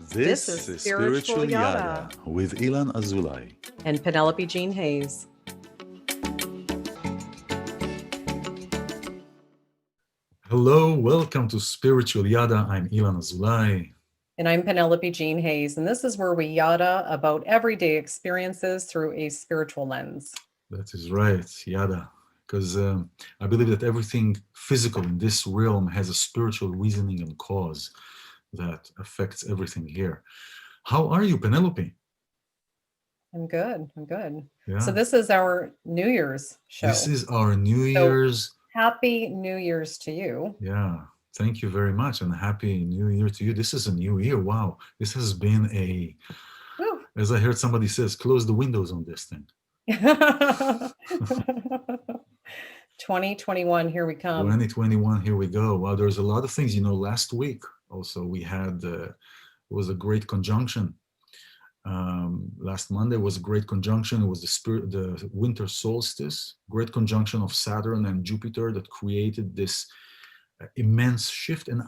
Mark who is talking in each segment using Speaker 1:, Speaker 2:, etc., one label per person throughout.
Speaker 1: This
Speaker 2: This
Speaker 1: is
Speaker 2: is
Speaker 1: Spiritual
Speaker 2: Spiritual
Speaker 1: Yada
Speaker 2: Yada
Speaker 1: with Ilan Azoulai.
Speaker 2: and Penelope Jean Hayes.
Speaker 1: Hello, welcome to Spiritual Yada. I'm Ilan Azoulai.
Speaker 2: And I'm Penelope Jean Hayes. And this is where we yada about everyday experiences through a spiritual lens.
Speaker 1: That is right, Yada. Because I believe that everything physical in this realm has a spiritual reasoning and cause that affects everything here. How are you, Penelope?
Speaker 2: I'm good. I'm good. So
Speaker 1: Yeah,
Speaker 2: this is our New Year's
Speaker 1: this
Speaker 2: show.
Speaker 1: is our New
Speaker 2: So
Speaker 1: Year's.
Speaker 2: happy New Year's to you.
Speaker 1: Yeah, thank you very much and Happy New Year to you. This is a new year. Wow, this has been
Speaker 2: Woo.
Speaker 1: as I heard somebody says, close the windows on this thing.
Speaker 2: 2021, here we come.
Speaker 1: 2021, here we go. Well, there's a lot of things. Last week also we had was a great conjunction. Last Monday was a great conjunction. It was the winter solstice, great conjunction of Saturn and Jupiter that created this immense shift. And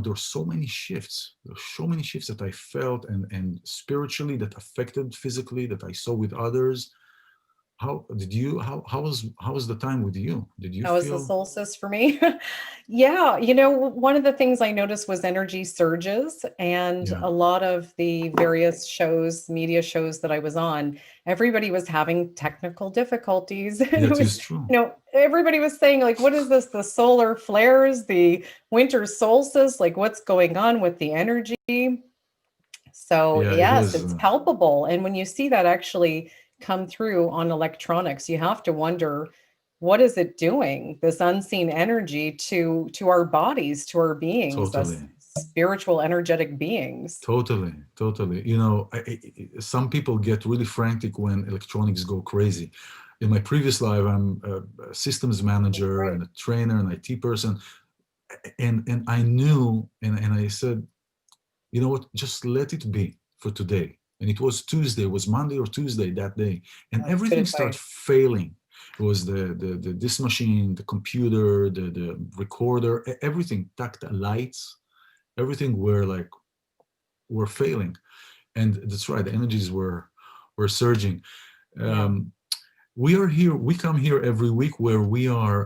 Speaker 1: there's so many shifts. There's so many shifts that I felt and spiritually that affected physically that I saw with others. How was the time with you? Did you
Speaker 2: How was the
Speaker 1: feel?
Speaker 2: solstice for me? Yeah, one of the things I noticed was energy surges, and
Speaker 1: Yeah,
Speaker 2: a lot of the various shows, media shows that I was on, everybody was having technical difficulties. And it
Speaker 1: that is
Speaker 2: was,
Speaker 1: true.
Speaker 2: everybody was saying, like, what is this? The solar flares, the winter solstice, like, what's going on with the energy? So,
Speaker 1: Yeah, it
Speaker 2: yes,
Speaker 1: was.
Speaker 2: it's palpable. And when you see that actually come through on electronics, you have to wonder, what is it doing? This unseen energy to our bodies, to our beings, us
Speaker 1: Totally,
Speaker 2: spiritual, energetic beings.
Speaker 1: totally. Some people get really frantic when electronics go crazy. In my previous life, I'm a systems manager
Speaker 2: Right.
Speaker 1: and a trainer and IT person, and I knew, and I said, you know what, just let it be for today. And it was Tuesday, it was Monday or Tuesday that day, and
Speaker 2: That's good
Speaker 1: everything started
Speaker 2: advice.
Speaker 1: failing. It was the this machine, the computer, the recorder, everything, tactile lights, everything were failing. And that's right, the energies were surging.
Speaker 2: Yeah.
Speaker 1: Um, we come here every week where we are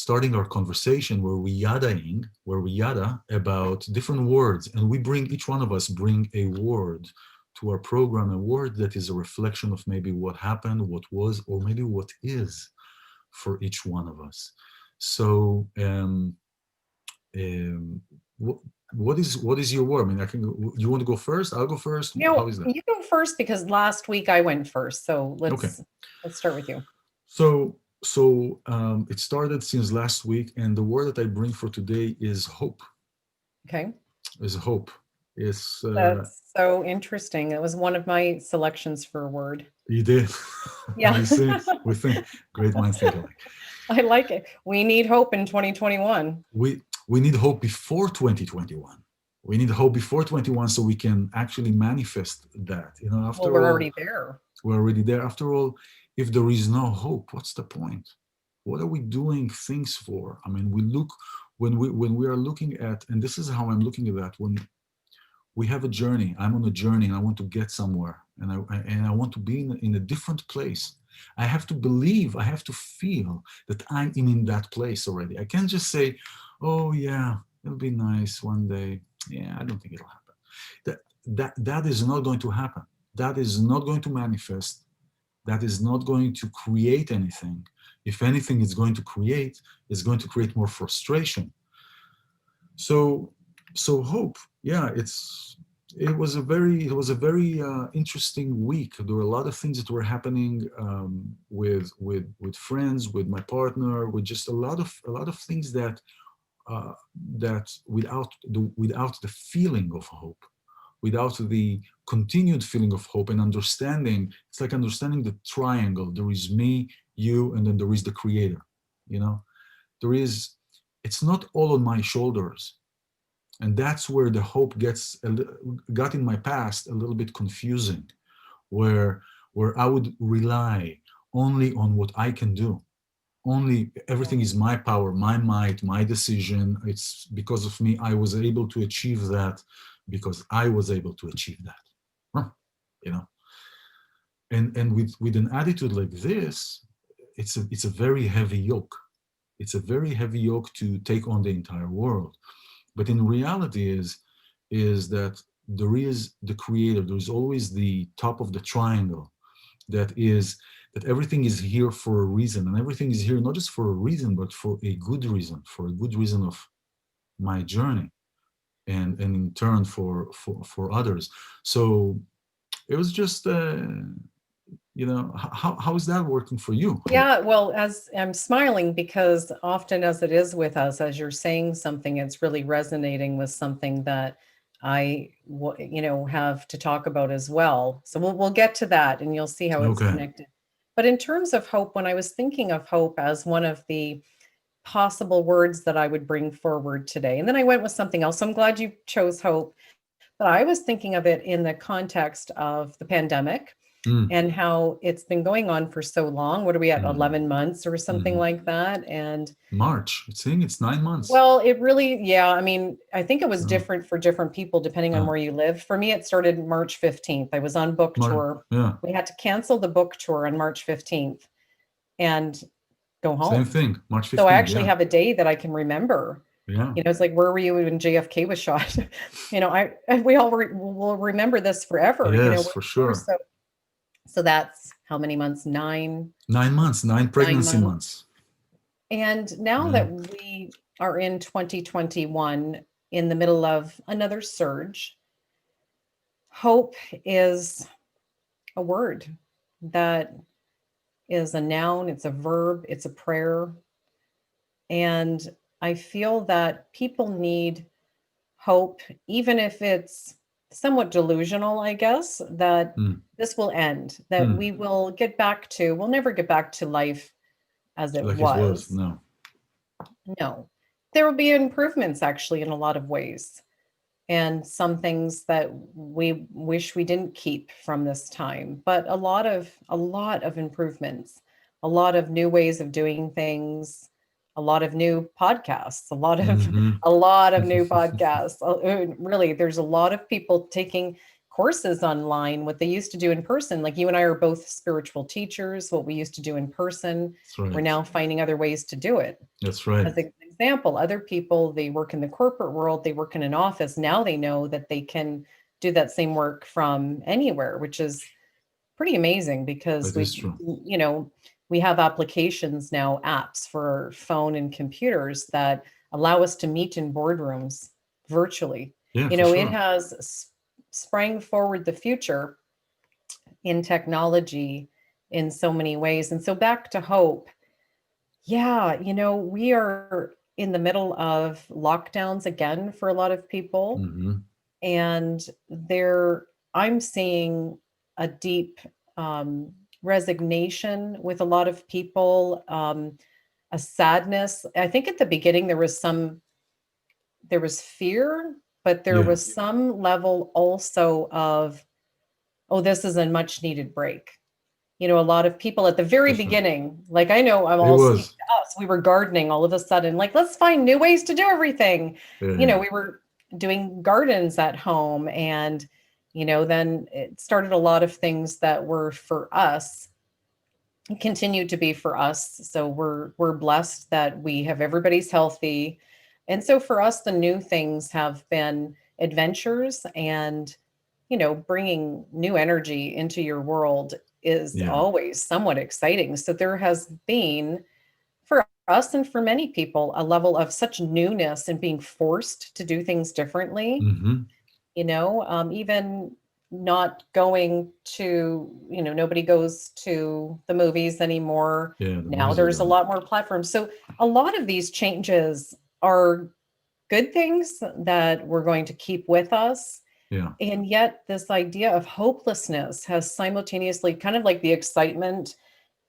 Speaker 1: starting our conversation, where we yada about different words, and we bring, each one of us bring a word to our program, a word that is a reflection of maybe what happened, what was, or maybe what is for each one of us. So um, what, what is your word? I mean, you want to go first? I'll go first. How is that?
Speaker 2: You go first because last week I went first. So
Speaker 1: Okay.
Speaker 2: let's start with you.
Speaker 1: So it started since last week, and the word that I bring for today is hope.
Speaker 2: Okay.
Speaker 1: Is hope. It's
Speaker 2: That's so interesting. It was one of my selections for a word.
Speaker 1: you did.
Speaker 2: Yeah.
Speaker 1: You see, we think great minds think alike.
Speaker 2: I like it. We need hope in 2021.
Speaker 1: We need hope before 2021. We need hope before 21 so we can actually manifest that.
Speaker 2: Well,
Speaker 1: After
Speaker 2: we're
Speaker 1: all,
Speaker 2: already there.
Speaker 1: we're already there. After all, if there is no hope, what's the point? What are we doing things for? I mean, we look when we are looking at, and this is how I'm looking at that. When we have a journey, I'm on a journey, and I want to get somewhere, and I want to be in a different place. I have to believe, I have to feel that I'm in that place already. I can't just say, "Oh yeah, it'll be nice one day." Yeah, I don't think it'll happen. That is not going to happen. That is not going to manifest. That is not going to create anything. If anything is going to create more frustration. So, so hope. Yeah, it was a very interesting week. There were a lot of things that were happening with friends, with my partner, with just a lot of things uh, that without the feeling of hope, without the continued feeling of hope and understanding. It's like understanding the triangle. There is me, you, and then there is the creator. You know, there is, it's not all on my shoulders. And that's where the hope got in my past a little bit confusing, where I would rely only on what I can do, only everything is my power, my might, my decision. It's because of me. I was able to achieve that because I was able to achieve that. Huh, you know, and with an attitude like this, it's a very heavy yoke. It's a very heavy yoke to take on the entire world. But in reality is that there is the creator. There's always the top of the triangle that is that everything is here for a reason, and everything is here not just for a reason but for a good reason, for a good reason of my journey, and in turn for others. So it was just how is that working for you, Hope?
Speaker 2: Yeah, well, as I'm smiling because often as it is with us, as you're saying something, it's really resonating with something that have to talk about as well. So we'll get to that and you'll see how it's
Speaker 1: Okay.
Speaker 2: connected. But in terms of hope, when I was thinking of hope as one of the possible words that I would bring forward today, and then I went with something else. So I'm glad you chose hope. But I was thinking of it in the context of the pandemic
Speaker 1: Mm,
Speaker 2: and how it's been going on for so long. What are we at,
Speaker 1: mm,
Speaker 2: 11 months or something
Speaker 1: mm.
Speaker 2: like that? And
Speaker 1: March, it's saying it's 9 months.
Speaker 2: well, it really, yeah, I mean, I think it was
Speaker 1: uh,
Speaker 2: different for different people depending on
Speaker 1: uh,
Speaker 2: where you live. For me, it started March 15th. I was on book tour.
Speaker 1: yeah,
Speaker 2: We had to cancel the book tour on March 15th and go
Speaker 1: same
Speaker 2: home.
Speaker 1: thing, March
Speaker 2: So I
Speaker 1: 15th.
Speaker 2: actually
Speaker 1: Yeah,
Speaker 2: have a day that I can remember.
Speaker 1: yeah,
Speaker 2: It's like, where were you when JFK was shot? We all will remember this forever.
Speaker 1: yes,
Speaker 2: We're
Speaker 1: for
Speaker 2: there.
Speaker 1: sure.
Speaker 2: So that's how many months? 9,
Speaker 1: 9 months, nine
Speaker 2: 9
Speaker 1: pregnancy
Speaker 2: months.
Speaker 1: months.
Speaker 2: And now
Speaker 1: Yeah.
Speaker 2: that we are in 2021, in the middle of another surge, hope is a word that is a noun, it's a verb, it's a prayer. And I feel that people need hope, even if it's somewhat delusional, I guess, that
Speaker 1: Mm,
Speaker 2: this will end, that
Speaker 1: mm.
Speaker 2: we will we'll never get back to life as it
Speaker 1: Like it was.
Speaker 2: was.
Speaker 1: No.
Speaker 2: No, there will be improvements actually in a lot of ways, and some things that we wish we didn't keep from this time, but a lot of improvements, a lot of new ways of doing things, a lot of new podcasts, a lot of
Speaker 1: Hmm.
Speaker 2: a lot of new podcasts. Really, there's a lot of people taking courses online, what they used to do in person. Like you and I are both spiritual teachers. What we used to do in person,
Speaker 1: That's
Speaker 2: we're
Speaker 1: right.
Speaker 2: now finding other ways to do it.
Speaker 1: That's right.
Speaker 2: As an example, other people, they work in the corporate world, they work in an office. Now they know that they can do that same work from anywhere, which is pretty amazing because
Speaker 1: That is true.
Speaker 2: we have applications now, apps for phone and computers that allow us to meet in boardrooms virtually.
Speaker 1: Yeah, for
Speaker 2: It
Speaker 1: sure.
Speaker 2: has sprang forward the future in technology in so many ways. And so back to hope. Yeah, we are in the middle of lockdowns again for a lot of people.
Speaker 1: Hmm.
Speaker 2: And I'm seeing a deep resignation with a lot of people, a sadness. I think at the beginning there was fear, but there
Speaker 1: Yeah,
Speaker 2: was some level also of, oh, this is a much needed break. A lot of people at the very
Speaker 1: for sure.
Speaker 2: beginning, like I know I'm
Speaker 1: It
Speaker 2: all speaking
Speaker 1: was.
Speaker 2: to us, we were gardening all of a sudden, like, let's find new ways to do everything.
Speaker 1: Yeah, yeah.
Speaker 2: We were doing gardens at home and, then it started a lot of things that were for us, continue to be for us. So we're blessed that we have everybody's healthy. And so for us, the new things have been adventures and bringing new energy into your world is
Speaker 1: Yeah.
Speaker 2: always somewhat exciting. So there has been, for us and for many people, a level of such newness and being forced to do things differently,
Speaker 1: Hmm.
Speaker 2: even not going to, nobody goes to the movies anymore.
Speaker 1: Yeah, the
Speaker 2: Now
Speaker 1: movies are
Speaker 2: there's a
Speaker 1: gone.
Speaker 2: lot more platforms. So a lot of these changes are good things that we're going to keep with us.
Speaker 1: Yeah.
Speaker 2: And yet, this idea of hopelessness has simultaneously, kind of like the excitement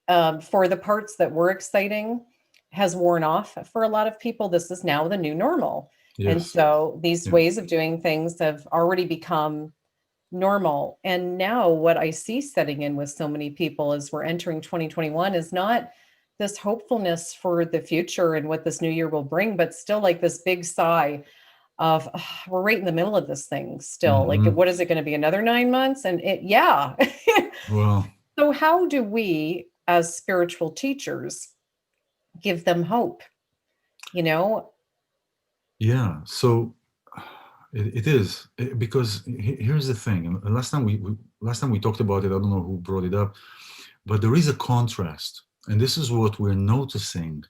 Speaker 2: for the parts that were exciting, has worn off for a lot of people. This is now the new normal. And
Speaker 1: Yes.
Speaker 2: so these
Speaker 1: Yeah.
Speaker 2: ways of doing things have already become normal. And now, what I see setting in with so many people as we're entering 2021 is not this hopefulness for the future and what this new year will bring, but still like this big sigh of "Ugh, we're right in the middle of this thing still. Like,
Speaker 1: Hmm.
Speaker 2: what is it going to be? Another 9 months? And it, yeah.
Speaker 1: Well,
Speaker 2: So, how do we, as spiritual teachers, give them hope? You know?
Speaker 1: yeah. So it is because here's the thing. And last time we talked about it. I don't know who brought it up, but there is a contrast, and this is what we're noticing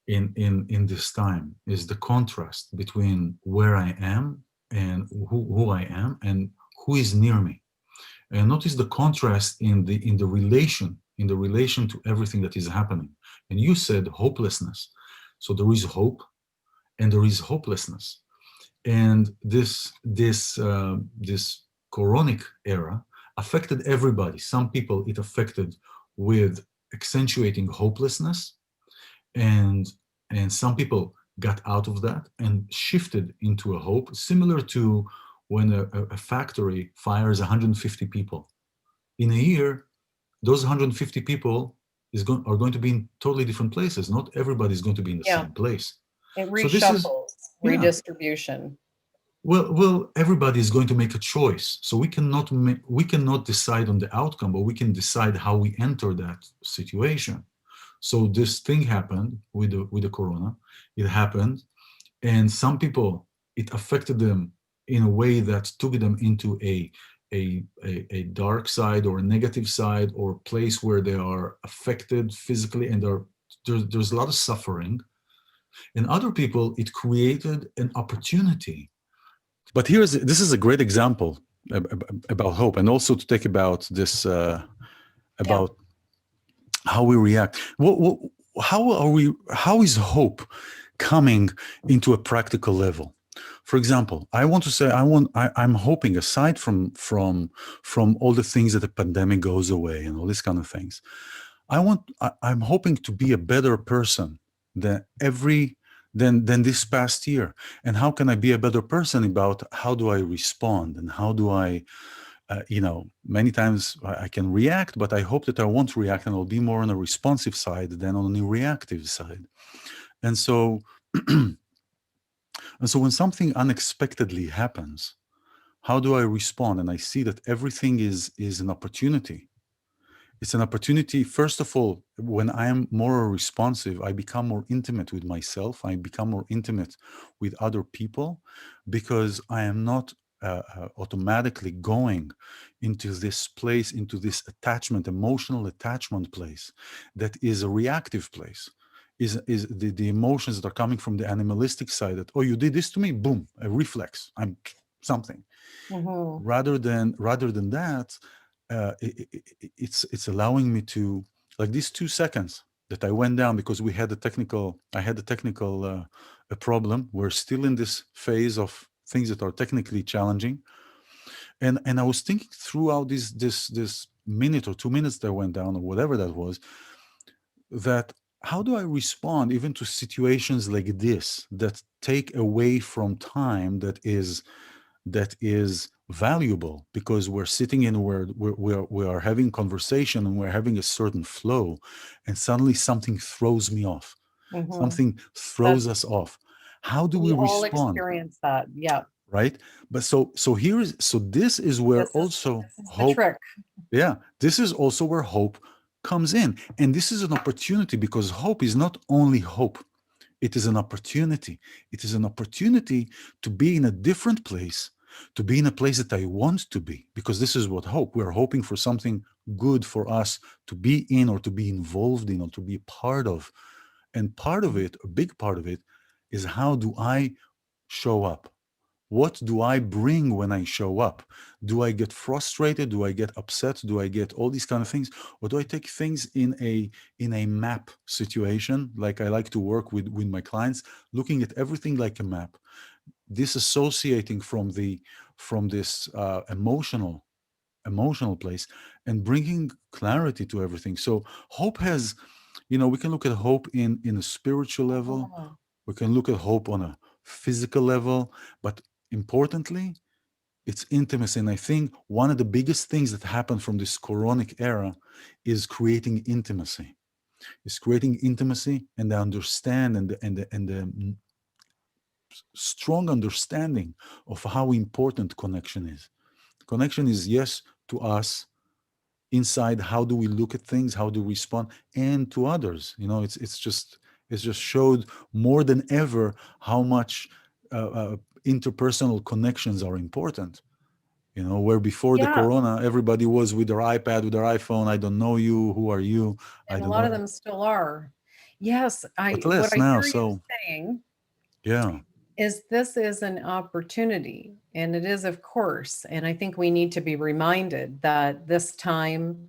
Speaker 1: in this time is the contrast between where I am and who I am and who is near me. And notice the contrast in the relation to everything that is happening. And you said hopelessness. So there is hope and there is hopelessness. And this coronic era affected everybody. Some people it affected with accentuating hopelessness, and and some people got out of that and shifted into a hope, similar to when a factory fires 150 people in a year. Those 150 people are going to be in totally different places. Not everybody is going to be in the
Speaker 2: Yeah.
Speaker 1: same place.
Speaker 2: It
Speaker 1: So this is,
Speaker 2: reshuffles,
Speaker 1: yeah.
Speaker 2: redistribution.
Speaker 1: Well, everybody is going to make a choice. So we cannot decide on the outcome, but we can decide how we enter that situation. So this thing happened with the corona. It happened, and some people it affected them in a way that took them into a dark side or a negative side or a place where they are affected physically and there's a lot of suffering. And other people, it created an opportunity. But this is a great example about hope, and also to take about this
Speaker 2: Yeah.
Speaker 1: about how we react. How are we? How is hope coming into a practical level? For example, I want to say I'm hoping, aside from all the things that the pandemic goes away and all these kind of things, I'm hoping to be a better person than every than this past year. And how can I be a better person? About how do I respond and how do I many times I can react, but I hope that I won't react and I'll be more on a responsive side than on a reactive side. And so, and so when something unexpectedly happens, how do I respond? And I see that everything is an opportunity. It's an opportunity. First of all, when I am more responsive, I become more intimate with myself. I become more intimate with other people because I am not automatically going into this place, into this attachment, emotional attachment place that is a reactive place. Is the emotions that are coming from the animalistic side that, oh, you did this to me, boom, a reflex, I'm something.
Speaker 2: Hmm.
Speaker 1: Rather than that, it's allowing me to, like, these 2 seconds that I went down because I had a technical a problem. We're still in this phase of things that are technically challenging, and I was thinking throughout this minute or 2 minutes that I went down or whatever that was, that how do I respond even to situations like this that take away from time that is valuable, because we're sitting in where we are having conversation and we're having a certain flow, and suddenly something throws me off,
Speaker 2: Hmm.
Speaker 1: something throws
Speaker 2: That's,
Speaker 1: us off. How do we
Speaker 2: we all
Speaker 1: respond?
Speaker 2: experience that. Yeah.
Speaker 1: Right. But so this is where also
Speaker 2: This is the
Speaker 1: hope,
Speaker 2: trick.
Speaker 1: yeah, this is also where hope comes in, and this is an opportunity, because hope is not only hope, it is an opportunity. It is an opportunity to be in a different place, to be in a place that I want to be, because this is what hope. We're hoping for something good for us to be in, or to be involved in, or to be part of. And part of it, a big part of it, is how do I show up? What do I bring when I show up? Do I get frustrated? Do I get upset? Do I get all these kind of things? Or do I take things in a map situation, like I like to work with my clients, looking at everything like a map, disassociating from this emotional place, and bringing clarity to everything. So hope has, we can look at hope in a spiritual level,
Speaker 2: Mhm.
Speaker 1: we can look at hope on a physical level, but importantly, it's intimacy. And I think one of the biggest things that happened from this coronic era is creating intimacy. is creating intimacy and the understand and the strong understanding of how important connection is. Connection is, yes, to us inside, how do we look at things, how do we respond, and to others. It's just showed more than ever how much interpersonal connections are important. Where before the
Speaker 2: Yeah.
Speaker 1: corona, everybody was with their iPad, with their iPhone. I don't know you. Who are you? I
Speaker 2: And a
Speaker 1: don't
Speaker 2: lot of
Speaker 1: know.
Speaker 2: them still are. Yes,
Speaker 1: But
Speaker 2: what
Speaker 1: less
Speaker 2: I
Speaker 1: now.
Speaker 2: hear you
Speaker 1: So
Speaker 2: saying
Speaker 1: yeah.
Speaker 2: is this is an opportunity, and it is, of course. And I think we need to be reminded that this time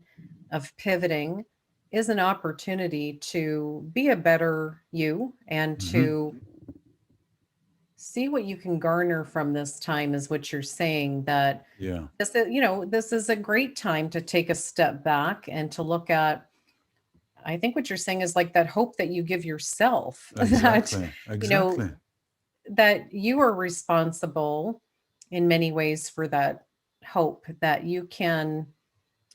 Speaker 2: of pivoting is an opportunity to be a better you and
Speaker 1: Hmm.
Speaker 2: to see what you can garner from this time, is what you're saying. That
Speaker 1: Yeah.
Speaker 2: this is a great time to take a step back and to look at, I think what you're saying is like that hope that you give yourself that,
Speaker 1: Exactly.
Speaker 2: you know,
Speaker 1: Exactly.
Speaker 2: that you are responsible in many ways for that hope, that you can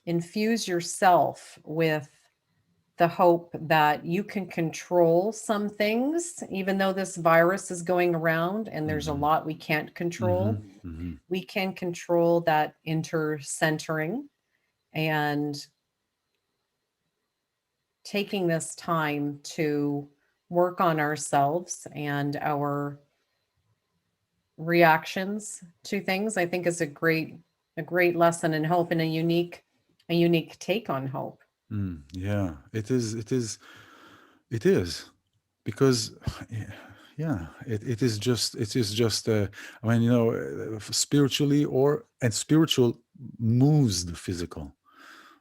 Speaker 2: infuse yourself with the hope that you can control some things, even though this virus is going around and there's a
Speaker 1: Hmm.
Speaker 2: lot we can't
Speaker 1: Hmm.
Speaker 2: control.
Speaker 1: Hmm.
Speaker 2: We can control that intercentering and taking this time to work on ourselves and our reactions to things. I think is a great lesson in hope, and a unique take on hope.
Speaker 1: Yeah. It is. It is. It is because. Yeah, it is just I mean, spiritually, and spiritual moves the physical.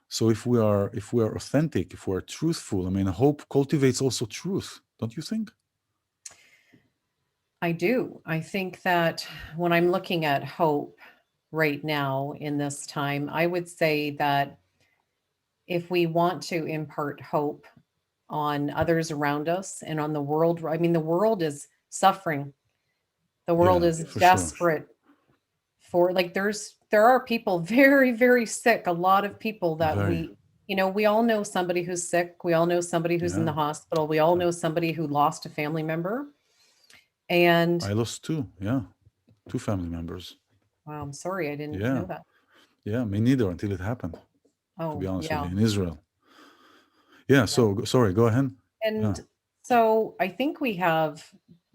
Speaker 1: So if we are authentic, if we're truthful, I mean, hope cultivates also truth, don't you think?
Speaker 2: I do. I think that when I'm looking at hope right now in this time, I would say that if we want to impart hope on others around us and on the world, I mean, the world is suffering. The world
Speaker 1: Yeah,
Speaker 2: is
Speaker 1: for sure.
Speaker 2: desperate for, like, there are people very, very sick. A lot of people that
Speaker 1: Very.
Speaker 2: we all know somebody who's sick. We all know somebody who's in
Speaker 1: Yeah.
Speaker 2: the hospital. We all know somebody who lost a family member. And
Speaker 1: I lost two. Yeah, two family members.
Speaker 2: wow, I'm sorry, I didn't
Speaker 1: Yeah.
Speaker 2: know that.
Speaker 1: Yeah, me neither until it happened, to be
Speaker 2: Oh,
Speaker 1: honest with you,
Speaker 2: yeah.
Speaker 1: in Israel. Yeah,
Speaker 2: Yeah.
Speaker 1: so sorry, go ahead. Yeah.
Speaker 2: And so I think we have,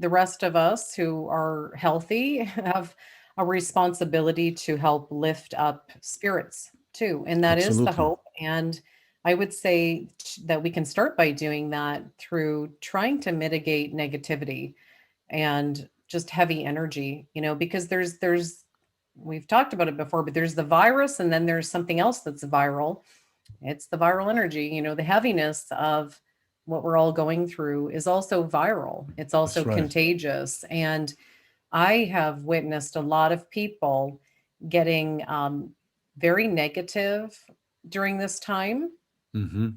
Speaker 2: the rest of us who are healthy have a responsibility to help lift up spirits too. And that is the
Speaker 1: Absolutely.
Speaker 2: hope. And I would say that we can start by doing that through trying to mitigate negativity and just heavy energy, because we've talked about it before, but there's the virus and then there's something else that's viral. It's the viral energy, the heaviness of what we're all going through is also viral. It's also
Speaker 1: That's right.
Speaker 2: contagious. And I have witnessed a lot of people getting very negative during this time.
Speaker 1: Mm-hmm.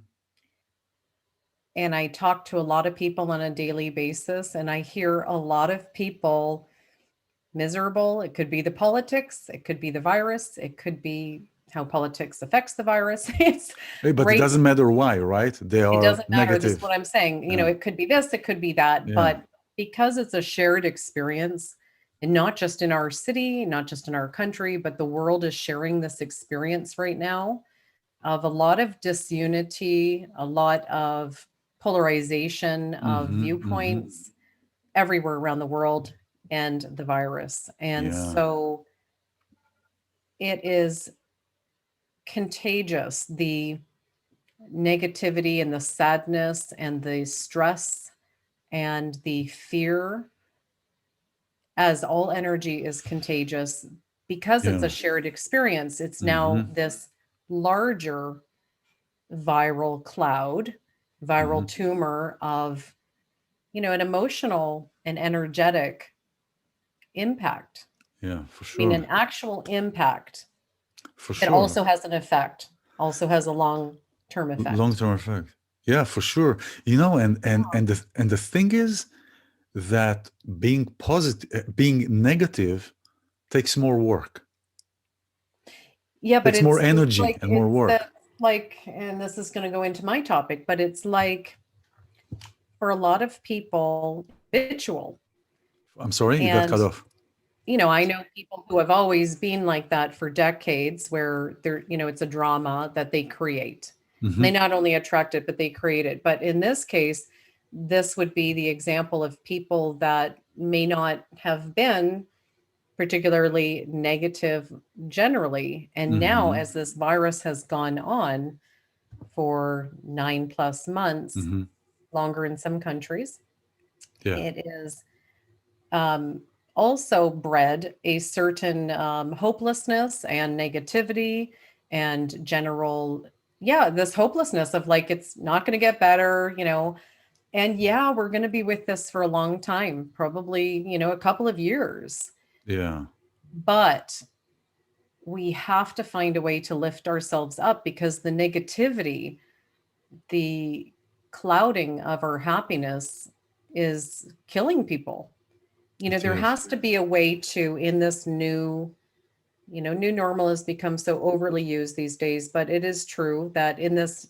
Speaker 2: And I talk to a lot of people on a daily basis, and I hear a lot of people miserable. It could be the politics, it could be the virus, it could be how politics affects the virus. It's
Speaker 1: Hey, but it
Speaker 2: right.
Speaker 1: doesn't matter why, right? They
Speaker 2: It
Speaker 1: are
Speaker 2: doesn't matter. This is what
Speaker 1: negative.
Speaker 2: I'm saying.
Speaker 1: Yeah.
Speaker 2: It could be this, it could be that,
Speaker 1: Yeah.
Speaker 2: but because it's a shared experience, and not just in our city, not just in our country, but the world is sharing this experience right now of a lot of disunity, a lot of polarization of
Speaker 1: Mm-hmm. Mm-hmm.
Speaker 2: viewpoints everywhere around the world, and the virus. And
Speaker 1: Yeah.
Speaker 2: so it is contagious, the negativity and the sadness and the stress and the fear, as all energy is contagious, because it's
Speaker 1: Yeah.
Speaker 2: a shared experience. It's
Speaker 1: Mm-hmm.
Speaker 2: now this larger viral cloud,
Speaker 1: Mm-hmm.
Speaker 2: viral tumor of, an emotional and energetic impact.
Speaker 1: Yeah, for
Speaker 2: I mean,
Speaker 1: sure.
Speaker 2: an actual impact
Speaker 1: For
Speaker 2: that
Speaker 1: sure.
Speaker 2: also has an effect, also has a long term effect.
Speaker 1: Long-term effect. Yeah, for sure. And the thing is that being positive, being negative takes more work,
Speaker 2: Yeah, but
Speaker 1: takes more
Speaker 2: it's
Speaker 1: energy
Speaker 2: like
Speaker 1: and more work.
Speaker 2: like, and this is going to go into my topic, but it's like for a lot of people, it's habitual.
Speaker 1: I'm sorry, you got
Speaker 2: And,
Speaker 1: cut off.
Speaker 2: I know people who have always been like that for decades where it's a drama that they create. They
Speaker 1: Hmm.
Speaker 2: not only attract it, but they create it. But in this case, this would be the example of people that may not have been particularly negative generally. And now,
Speaker 1: Hmm.
Speaker 2: as this virus has gone on for 9+ months,
Speaker 1: Hmm.
Speaker 2: longer in some countries,
Speaker 1: Yeah.
Speaker 2: it is um, also bred a certain hopelessness and negativity and general, yeah, this hopelessness of like, it's not going to get better. And yeah, we're going to be with this for a long time, probably, a couple of years.
Speaker 1: Yeah.
Speaker 2: But we have to find a way to lift ourselves up because the negativity, the clouding of our happiness is killing people.
Speaker 1: It
Speaker 2: There
Speaker 1: is.
Speaker 2: has to be a way to, in this new normal has become so overly used these days, but it is true that in this,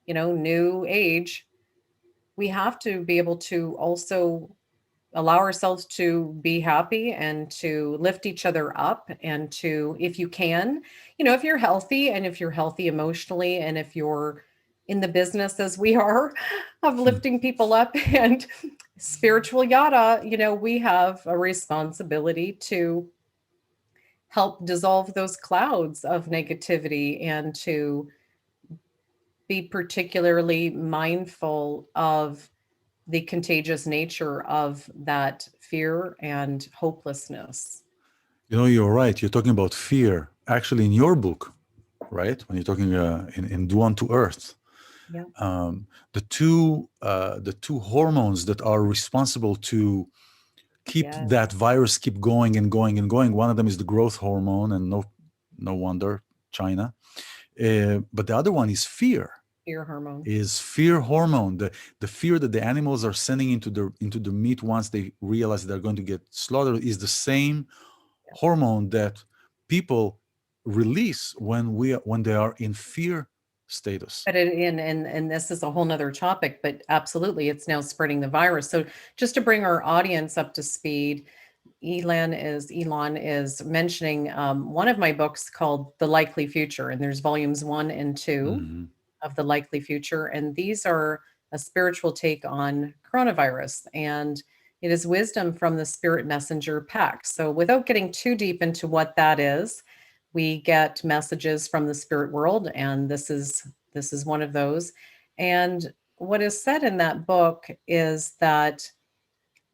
Speaker 2: new age, we have to be able to also allow ourselves to be happy and to lift each other up and to, if you can, if you're healthy and if you're healthy emotionally and if you're in the business as we are of
Speaker 1: Hmm.
Speaker 2: lifting people up and spiritual yada, we have a responsibility to help dissolve those clouds of negativity and to be particularly mindful of the contagious nature of that fear and hopelessness.
Speaker 1: You're right. You're talking about fear. Actually, in your book, right? When you're talking in Do Unto Earth,
Speaker 2: Yeah.
Speaker 1: the two hormones that are responsible to keep
Speaker 2: Yes.
Speaker 1: that virus keep going and going and going. One of them is the growth hormone, and no wonder China. But the other one is fear.
Speaker 2: Fear hormone.
Speaker 1: Is fear hormone, the fear that the animals are sending into the meat once they realize they're going to get slaughtered is the same
Speaker 2: Yeah.
Speaker 1: hormone that people release when they are in fear status.
Speaker 2: But and this is a whole nother topic, but absolutely it's now spreading the virus. So just to bring our audience up to speed, Elon is mentioning one of my books called The Likely Future, and there's volumes 1 and 2
Speaker 1: Hmm.
Speaker 2: of The Likely Future, and these are a spiritual take on coronavirus, and it is wisdom from the Spirit Messenger pack. So without getting too deep into what that is, we get messages from the spirit world, and this is one of those. And what is said in that book is that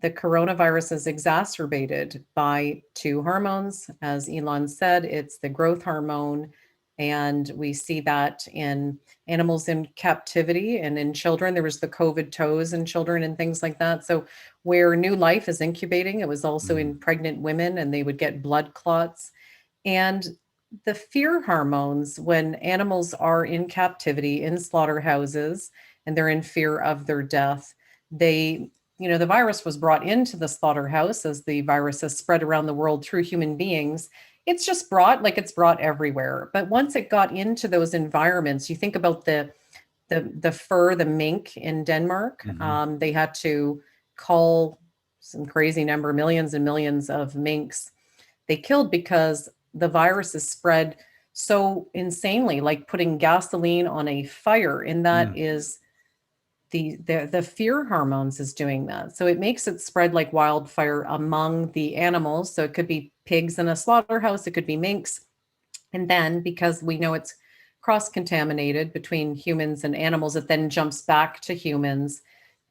Speaker 2: the coronavirus is exacerbated by two hormones. As Elon said, it's the growth hormone. And we see that in animals in captivity and in children. There was the COVID toes in children and things like that. So, where new life is incubating, it was also
Speaker 1: Hmm.
Speaker 2: in pregnant women, and they would get blood clots. And the fear hormones, when animals are in captivity in slaughterhouses and they're in fear of their death, the virus was brought into the slaughterhouse as the virus has spread around the world through human beings. It's just brought, like it's brought everywhere. But once it got into those environments, you think about the fur, the mink in Denmark.
Speaker 1: Hmm.
Speaker 2: They had to cull some crazy number, millions and millions of minks they killed because the virus is spread so insanely, like putting gasoline on a fire. And that
Speaker 1: Mm.
Speaker 2: is the fear hormones is doing that. So it makes it spread like wildfire among the animals. So it could be pigs in a slaughterhouse, it could be minks. And then because we know it's cross contaminated between humans and animals, it then jumps back to humans,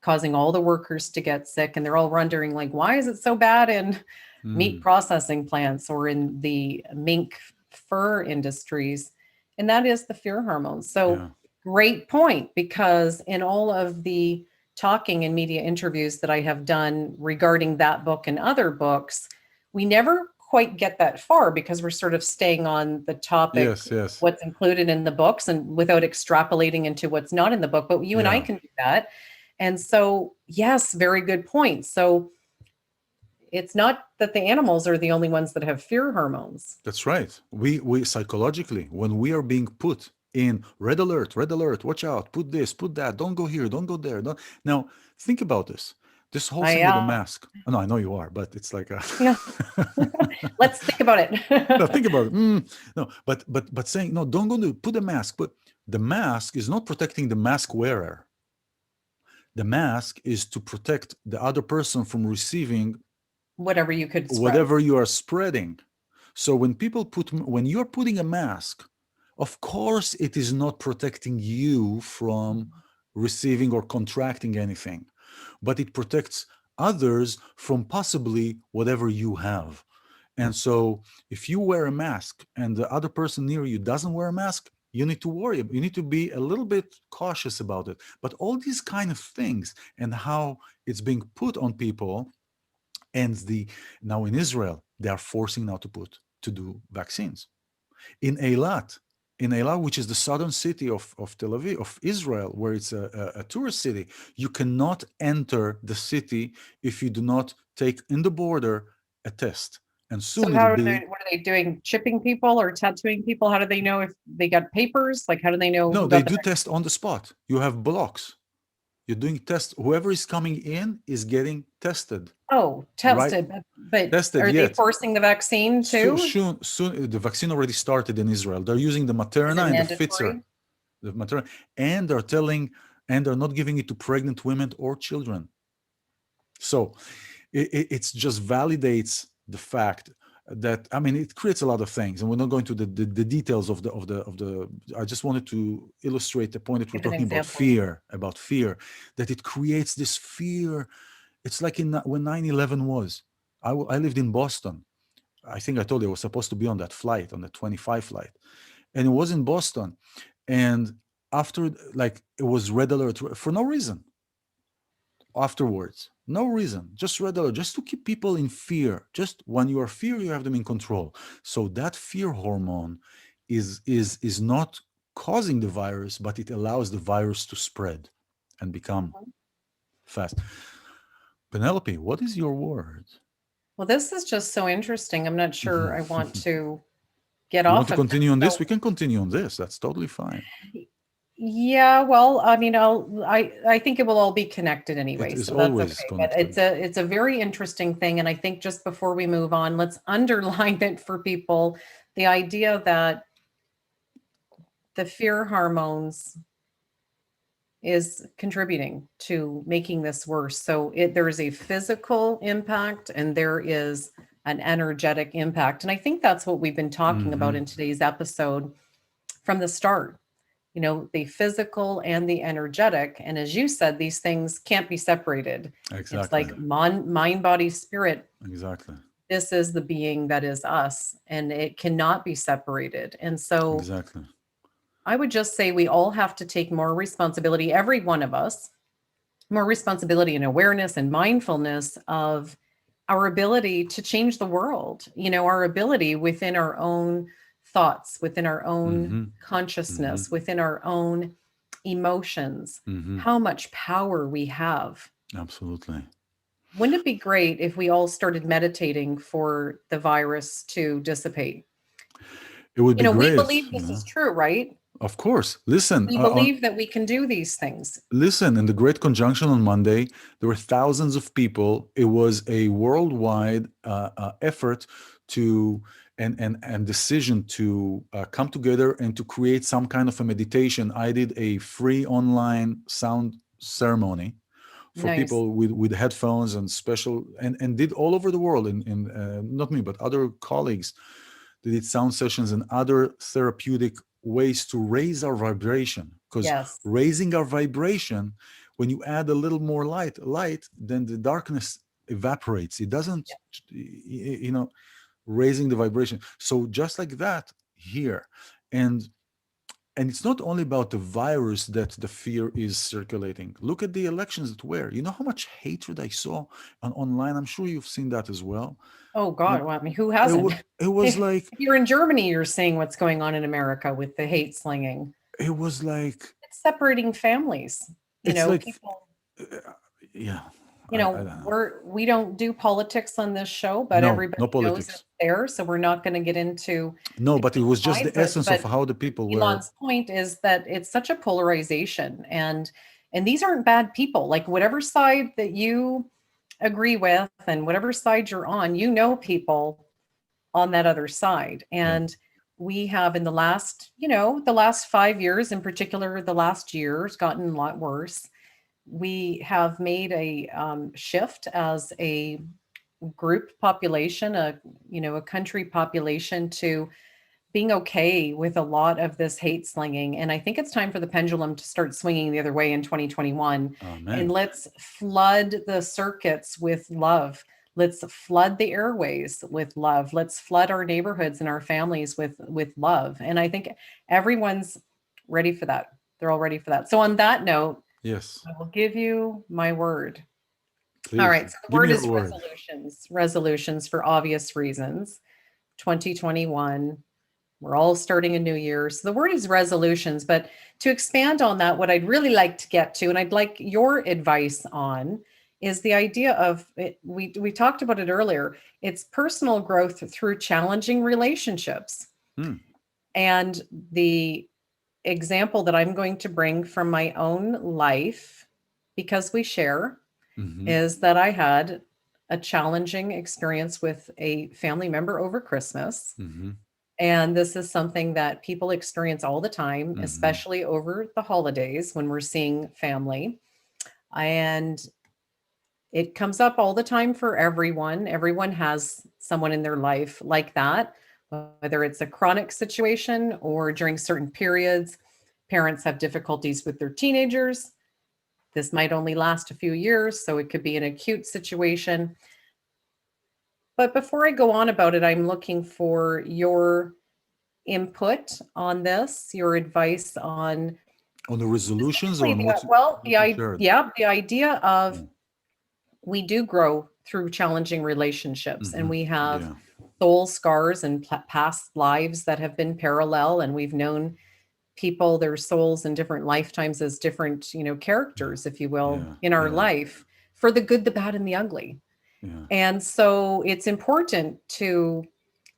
Speaker 2: causing all the workers to get sick. And they're all wondering, like, why is it so bad in meat
Speaker 1: Mm.
Speaker 2: processing plants or in the mink fur industries? And that is the fear hormones. So,
Speaker 1: Yeah.
Speaker 2: great point, because in all of the talking and media interviews that I have done regarding that book and other books, we never quite get that far because we're sort of staying on the topic,
Speaker 1: Yes. Yes.
Speaker 2: what's included in the books, and without extrapolating into what's not in the book. But you and I
Speaker 1: Yeah.
Speaker 2: can do that. And so, yes, very good point. So, it's not that the animals are the only ones that have fear hormones.
Speaker 1: That's right. We psychologically, when we are being put in red alert, watch out, put this, put that, don't go here, don't go there. Don't. Now, think about this. This whole
Speaker 2: I
Speaker 1: thing with the mask. Oh, no, I know you are, but it's like a
Speaker 2: yeah. Let's think about
Speaker 1: no,
Speaker 2: it.
Speaker 1: think about it. No, but saying no, don't go to put a mask. But the mask is not protecting the mask wearer. The mask is to protect the other person from receiving
Speaker 2: Whatever you could spread.
Speaker 1: whatever you are spreading. So when you're putting a mask, of course it is not protecting you from receiving or contracting anything, but it protects others from possibly whatever you have. And so if you wear a mask and the other person near you doesn't wear a mask, you need to worry. You need to be a little bit cautious about it. But all these kind of things and how it's being put on people, and the now in Israel, they are forcing now to do vaccines. In Eilat, which is the southern city of Tel Aviv, of Israel, where it's a tourist city, you cannot enter the city if you do not take in the border a test. And
Speaker 2: So
Speaker 1: soon it'll
Speaker 2: how are they,
Speaker 1: be
Speaker 2: what are they doing? Chipping people or tattooing people? How do they know if they got papers? Like, how do they know
Speaker 1: no,
Speaker 2: who
Speaker 1: they
Speaker 2: got the
Speaker 1: do
Speaker 2: vaccine?
Speaker 1: test on the spot. You have blocks. You're doing tests. Whoever is coming in is getting tested,
Speaker 2: Oh,
Speaker 1: right?
Speaker 2: tested. But
Speaker 1: Tested
Speaker 2: are they
Speaker 1: yet.
Speaker 2: forcing the vaccine too?
Speaker 1: Soon, the vaccine already started in Israel. They're using the
Speaker 2: Is
Speaker 1: Materna
Speaker 2: it
Speaker 1: and the Pfizer,
Speaker 2: mandatory?
Speaker 1: the Materna, and they're not giving it to pregnant women or children. So it's just validates the fact that, I mean, it creates a lot of things, and we're not going to the details of the. I just wanted to illustrate the point that we're
Speaker 2: Give an
Speaker 1: talking
Speaker 2: example.
Speaker 1: about fear, that it creates this fear. It's like when 9/11 was. I lived in Boston. I think I told you I was supposed to be on that flight, on the 25 flight, and it was in Boston. And after, like, it was red alert for no reason. Afterwards, no reason, just red alert, just to keep people in fear. Just when you are fear, you have them in control. So that fear hormone is not causing the virus, but it allows the virus to spread and become fast. Penelope, what is your word?
Speaker 2: Well, this is just so interesting. I'm not sure I want to get
Speaker 1: You want
Speaker 2: off
Speaker 1: to
Speaker 2: of this.
Speaker 1: continue on this?
Speaker 2: So,
Speaker 1: We can continue on this. That's totally fine.
Speaker 2: yeah, well, I mean, I think it will all be connected
Speaker 1: It
Speaker 2: anyway,
Speaker 1: is
Speaker 2: so that's
Speaker 1: always
Speaker 2: okay. But
Speaker 1: connected.
Speaker 2: it's a very interesting thing, and I think just before we move on, let's underline it for people, the idea that the fear hormones is contributing to making this worse. So there is a physical impact and there is an energetic impact. And I think that's what we've been talking about
Speaker 1: Hmm.
Speaker 2: in today's episode from the start. You know, the physical and the energetic. And as you said, these things can't be separated. It's
Speaker 1: Exactly.
Speaker 2: like mind, body, spirit.
Speaker 1: Exactly.
Speaker 2: This is the being that is us, and it cannot be separated. And so
Speaker 1: Exactly.
Speaker 2: I would just say we all have to take more responsibility, every one of us, more responsibility and awareness and mindfulness of our ability to change the world, you know, our ability within our own thoughts, within our own
Speaker 1: Hmm. Hmm.
Speaker 2: consciousness, within our own emotions,
Speaker 1: Hmm.
Speaker 2: how much power we have.
Speaker 1: Absolutely.
Speaker 2: Wouldn't it be great if we all started meditating for the virus to dissipate?
Speaker 1: It would
Speaker 2: You
Speaker 1: be
Speaker 2: know, we
Speaker 1: great.
Speaker 2: believe this is true, right?
Speaker 1: Of course. Listen,
Speaker 2: We believe that we can do these things.
Speaker 1: listen. In the Great Conjunction on Monday, there were thousands of people. It was a worldwide effort to and decision to come together and to create some kind of a meditation. I did a free online sound ceremony for
Speaker 2: Nice.
Speaker 1: people with headphones and special, and did all over the world. In not me, but other colleagues. They did sound sessions and other therapeutic ways to raise our vibration, because
Speaker 2: Yes.
Speaker 1: raising our vibration, when you add a little more light, then the darkness evaporates. It doesn't, you know, raising the vibration. So just like that here. And it's not only about the virus that the fear is circulating. Look at the elections that were. You know how much hatred I saw online? I'm sure you've seen that as well.
Speaker 2: Oh
Speaker 1: Uh,
Speaker 2: God, well, I mean, who
Speaker 1: it,
Speaker 2: hasn't?
Speaker 1: it was
Speaker 2: If
Speaker 1: like,
Speaker 2: you're in Germany, you're seeing what's going on in America with the hate slinging.
Speaker 1: it was like
Speaker 2: It's separating families. You
Speaker 1: it's
Speaker 2: know,
Speaker 1: like
Speaker 2: people
Speaker 1: uh, yeah, I don't know.
Speaker 2: We don't do politics on this show, but
Speaker 1: No,
Speaker 2: everybody
Speaker 1: no
Speaker 2: knows it's
Speaker 1: politics.
Speaker 2: there, so we're not going to get into
Speaker 1: No,
Speaker 2: the
Speaker 1: but it
Speaker 2: key
Speaker 1: was just
Speaker 2: sides.
Speaker 1: the essence of
Speaker 2: But
Speaker 1: how the people were.
Speaker 2: Elon's point is that it's such a polarization, and these aren't bad people. Like whatever side that you agree with and whatever side you're on, people on that other side.
Speaker 1: Yeah.
Speaker 2: And we have in the last, the last 5 years, in particular, the last year has gotten a lot worse. We have made a shift as a group population, a country population, to being okay with a lot of this hate slinging. And I think it's time for the pendulum to start swinging the other way in 2021. And
Speaker 1: Amen.
Speaker 2: let's flood the circuits with love. Let's flood the airways with love. Let's flood our neighborhoods and our families with love. And I think everyone's ready for that. They're all ready for that. So on that note,
Speaker 1: Yes.
Speaker 2: I will give you my word. All
Speaker 1: Please
Speaker 2: right. So the
Speaker 1: give me
Speaker 2: word
Speaker 1: your
Speaker 2: is
Speaker 1: word.
Speaker 2: resolutions, resolutions for obvious reasons. 2021. We're all starting a new year. So the word is resolutions. But to expand on that, what I'd really like to get to, and I'd like your advice on, is the idea of it. We talked about it earlier. It's personal growth through challenging relationships.
Speaker 1: Hmm.
Speaker 2: And the example that I'm going to bring from my own life, because we share,
Speaker 1: Mm-hmm.
Speaker 2: is that I had a challenging experience with a family member over Christmas.
Speaker 1: Mm-hmm.
Speaker 2: And this is something that people experience all the time,
Speaker 1: Mm-hmm.
Speaker 2: especially over the holidays when we're seeing family. And it comes up all the time for everyone. Everyone has someone in their life like that, whether it's a chronic situation or during certain periods. Parents have difficulties with their teenagers. This might only last a few years, so it could be an acute situation. But before I go on about it, I'm looking for your input on this, your advice on
Speaker 1: On the resolutions or
Speaker 2: specifically
Speaker 1: on
Speaker 2: the
Speaker 1: what you shared?
Speaker 2: the idea of
Speaker 1: Yeah.
Speaker 2: we do grow through challenging relationships, and
Speaker 1: Mm-hmm.
Speaker 2: we have
Speaker 1: Yeah.
Speaker 2: soul scars and past lives that have been parallel, and we've known people, their souls in different lifetimes as different,
Speaker 1: Yeah.
Speaker 2: characters, if you will,
Speaker 1: Yeah.
Speaker 2: in our
Speaker 1: Yeah.
Speaker 2: life, for the good, the bad, and the ugly.
Speaker 1: Yeah.
Speaker 2: And so it's important to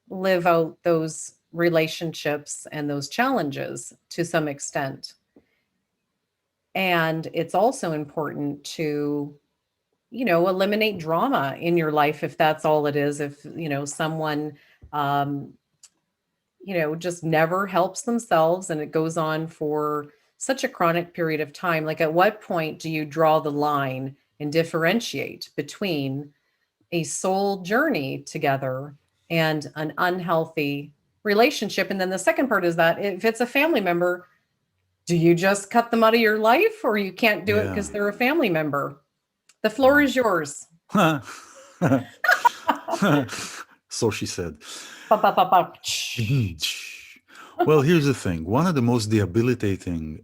Speaker 2: live out those relationships and those challenges to some extent. And it's also important to, eliminate drama in your life if that's all it is. If, someone, um, just never helps themselves and it goes on for such a chronic period of time, like at what point do you draw the line and differentiate between a soul journey together and an unhealthy relationship? And then the second part is that if it's a family member, do you just cut them out of your life, or you can't do it
Speaker 1: Yeah.
Speaker 2: because they're a family member? The floor
Speaker 1: Yeah.
Speaker 2: is yours.
Speaker 1: So she said.
Speaker 2: Ba, ba, ba, ba.
Speaker 1: Well, here's the thing. One of the most debilitating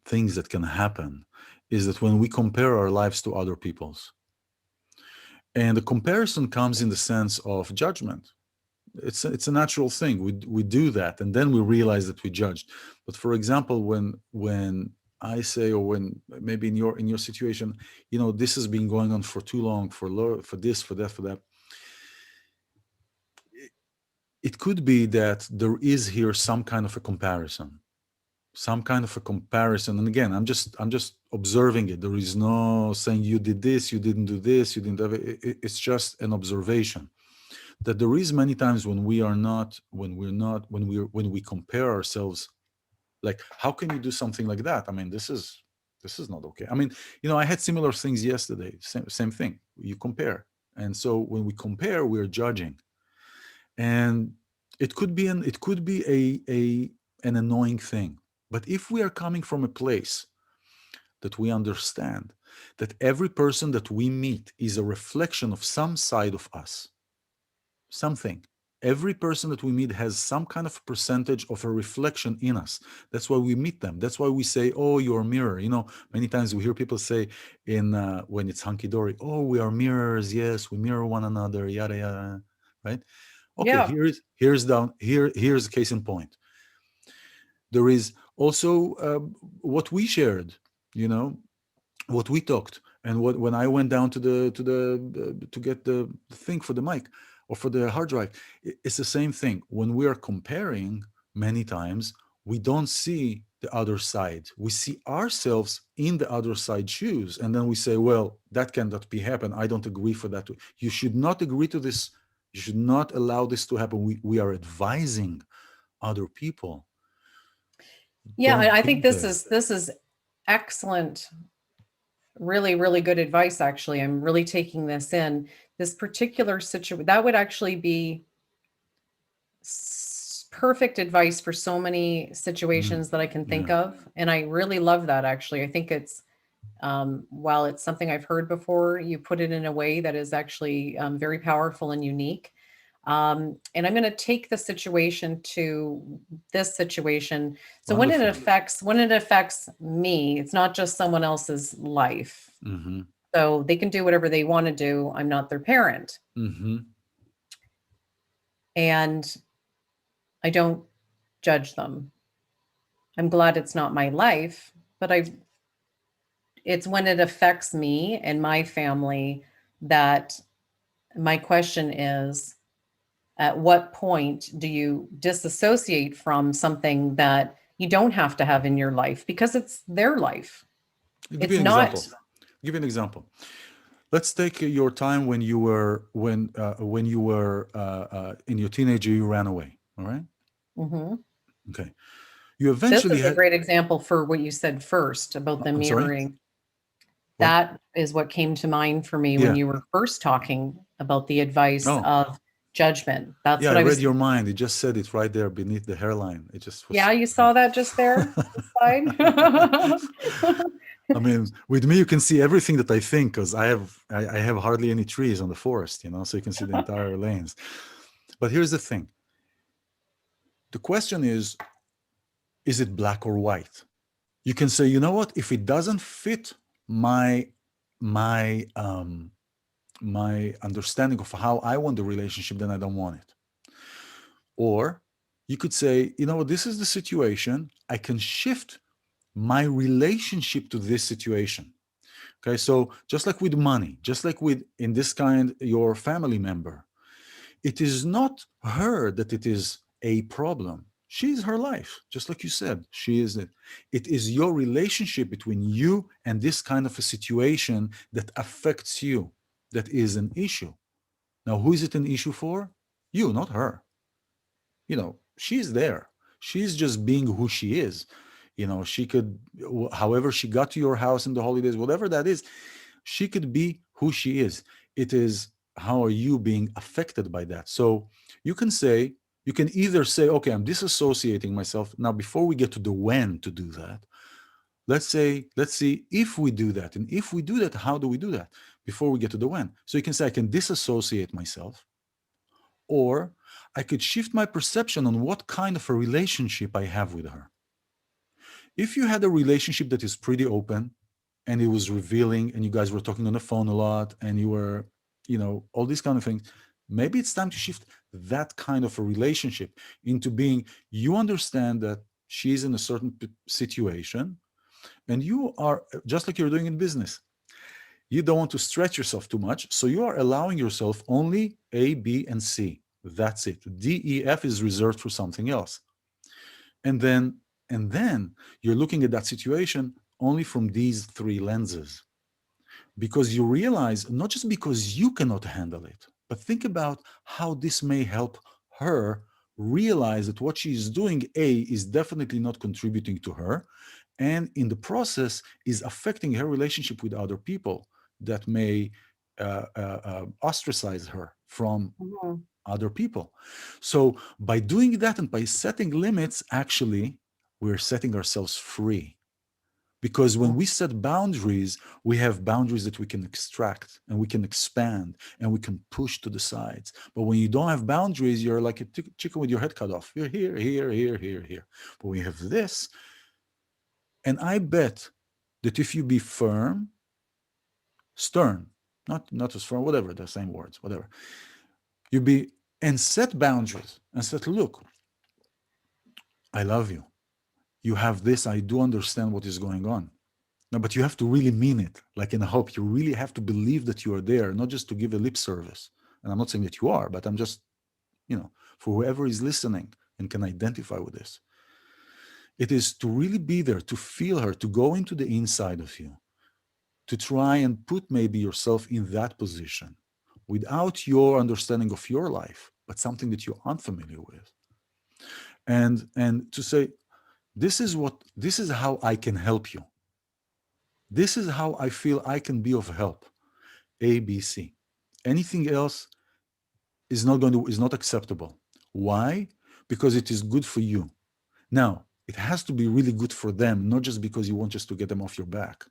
Speaker 1: things that can happen is that when we compare our lives to other people's, and the comparison comes in the sense of judgment. It's a natural thing. We do that, and then we realize that we judged. But for example, when I say, or when maybe in your situation, this has been going on for too long, for this, for that, for that. It could be that there is here some kind of a comparison, and again, I'm just observing it. There is no saying you did this, you didn't do this, you didn't have it. It's just an observation that there is many times when we compare ourselves, like, how can you do something like that? I mean, this is not okay. I mean, I had similar things yesterday. Same thing. You compare, and so when we compare, we're judging, and it could be an annoying thing. But if we are coming from a place that we understand that every person that we meet is a reflection of some side of us, something. Every person that we meet has some kind of percentage of a reflection in us. That's why we meet them. That's why we say, "Oh, you're a mirror." Many times we hear people say in when it's hunky dory, "Oh, we are mirrors. Yes, we mirror one another." Yada yada. Right? Okay.
Speaker 2: Yeah.
Speaker 1: Here's a case in point. There is also what we shared. You know what we talked. And when I went down to get the thing for the mic or for the hard drive, it's the same thing. When we are comparing, many times we don't see the other side. We see ourselves in the other side shoes, and then we say, "Well, that cannot be happen. I don't agree for that." You should not agree to this. You should not allow this to happen. We are advising other people.
Speaker 2: Yeah,
Speaker 1: Don't
Speaker 2: I
Speaker 1: be
Speaker 2: think
Speaker 1: there.
Speaker 2: this is excellent, really, really good advice, actually. I'm really taking this in. This particular situation, that would actually be perfect advice for so many
Speaker 1: Mm,
Speaker 2: situations that I can think
Speaker 1: yeah.
Speaker 2: of. And I really love that, actually. I think it's, while it's something I've heard before, you put it in a way that is actually very powerful and unique. And I'm going to take the situation to this situation. So
Speaker 1: Wonderful.
Speaker 2: when it affects me, it's not just someone else's life.
Speaker 1: Mm-hmm.
Speaker 2: So they can do whatever they want to do. I'm not their parent.
Speaker 1: Mm-hmm.
Speaker 2: And I don't judge them. I'm glad it's not my life, but it's when it affects me and my family that my question is, at what point do you disassociate from something that you don't have to have in your life because it's their life?
Speaker 1: I'll give you
Speaker 2: It's
Speaker 1: an example.
Speaker 2: not.
Speaker 1: Give you an example. Let's take your time when you were in your teenager. You ran away. All right.
Speaker 2: Mhm.
Speaker 1: Okay. You
Speaker 2: This
Speaker 1: eventually
Speaker 2: is a
Speaker 1: had.
Speaker 2: great example for what you said first about the
Speaker 1: I'm sorry.
Speaker 2: mirroring.
Speaker 1: What?
Speaker 2: That is what came to mind for me when
Speaker 1: Yeah.
Speaker 2: you were first talking about the advice
Speaker 1: Oh,
Speaker 2: of judgment. That's
Speaker 1: yeah.
Speaker 2: what
Speaker 1: I
Speaker 2: I
Speaker 1: read
Speaker 2: was.
Speaker 1: your mind. It just said it right there beneath the hairline. It just was.
Speaker 2: Yeah, you saw that just there, this side.
Speaker 1: I mean, with me, you can see everything that I think because I have hardly any trees on the forest, so you can see the entire lanes. But here's the thing. The question is it black or white? You can say, you know what, if it doesn't fit my my my understanding of how I want the relationship, then I don't want it. Or you could say, you know what, this is the situation. I can shift my relationship to this situation. Okay, so just like with money, just like with in this kind, your family member, it is not her that it is a problem. She is her life, just like you said. She is it. It is your relationship between you and this kind of a situation that affects you that is an issue. Now, who is it an issue for? You, not her. She's there. She's just being who she is. She could, however, she got to your house in the holidays, whatever that is, she could be who she is. It is how are you being affected by that? So you can say, you can either say, okay, I'm disassociating myself. Now, before we get to the when to do that, let's see if we do that. And if we do that, how do we do that before we get to the when? So you can say, I can disassociate myself, or I could shift my perception on what kind of a relationship I have with her. If you had a relationship that is pretty open and it was revealing and you guys were talking on the phone a lot and you were, all these kind of things, maybe it's time to shift that kind of a relationship into being, you understand that she's in a certain situation and you are just like you're doing in business. You don't want to stretch yourself too much. So you are allowing yourself only A, B, and C. That's it. D, E, F is reserved for something else. And then you're looking at that situation only from these three lenses, because you realize, not just because you cannot handle it, but think about how this may help her realize that what she is doing, A, is definitely not contributing to her, and in the process is affecting her relationship with other people that may ostracize her from
Speaker 2: Mhm.
Speaker 1: other people. So by doing that and by setting limits, actually, we're setting ourselves free. Because when we set boundaries, we have boundaries that we can extract and we can expand and we can push to the sides. But when you don't have boundaries, you're like a chicken with your head cut off. You're here, here, here, here, here. But we have this. And I bet that if you be firm, stern, not as firm, whatever, the same words, whatever, you be and set boundaries and said, look, I love you. You have this. I do understand what is going on. No, but you have to really mean it. Like in a hope, you really have to believe that you are there, not just to give a lip service. And I'm not saying that you are, but I'm just, for whoever is listening and can identify with this, it is to really be there, to feel her, to go into the inside of you, to try and put maybe yourself in that position without your understanding of your life, but something that you're unfamiliar with. And to say, this is how I can help you. This is how I feel I can be of help. A, B, C. Anything else is not acceptable. Why? Because it is good for you. Now, it has to be really good for them, not just because you want just to get them off your back.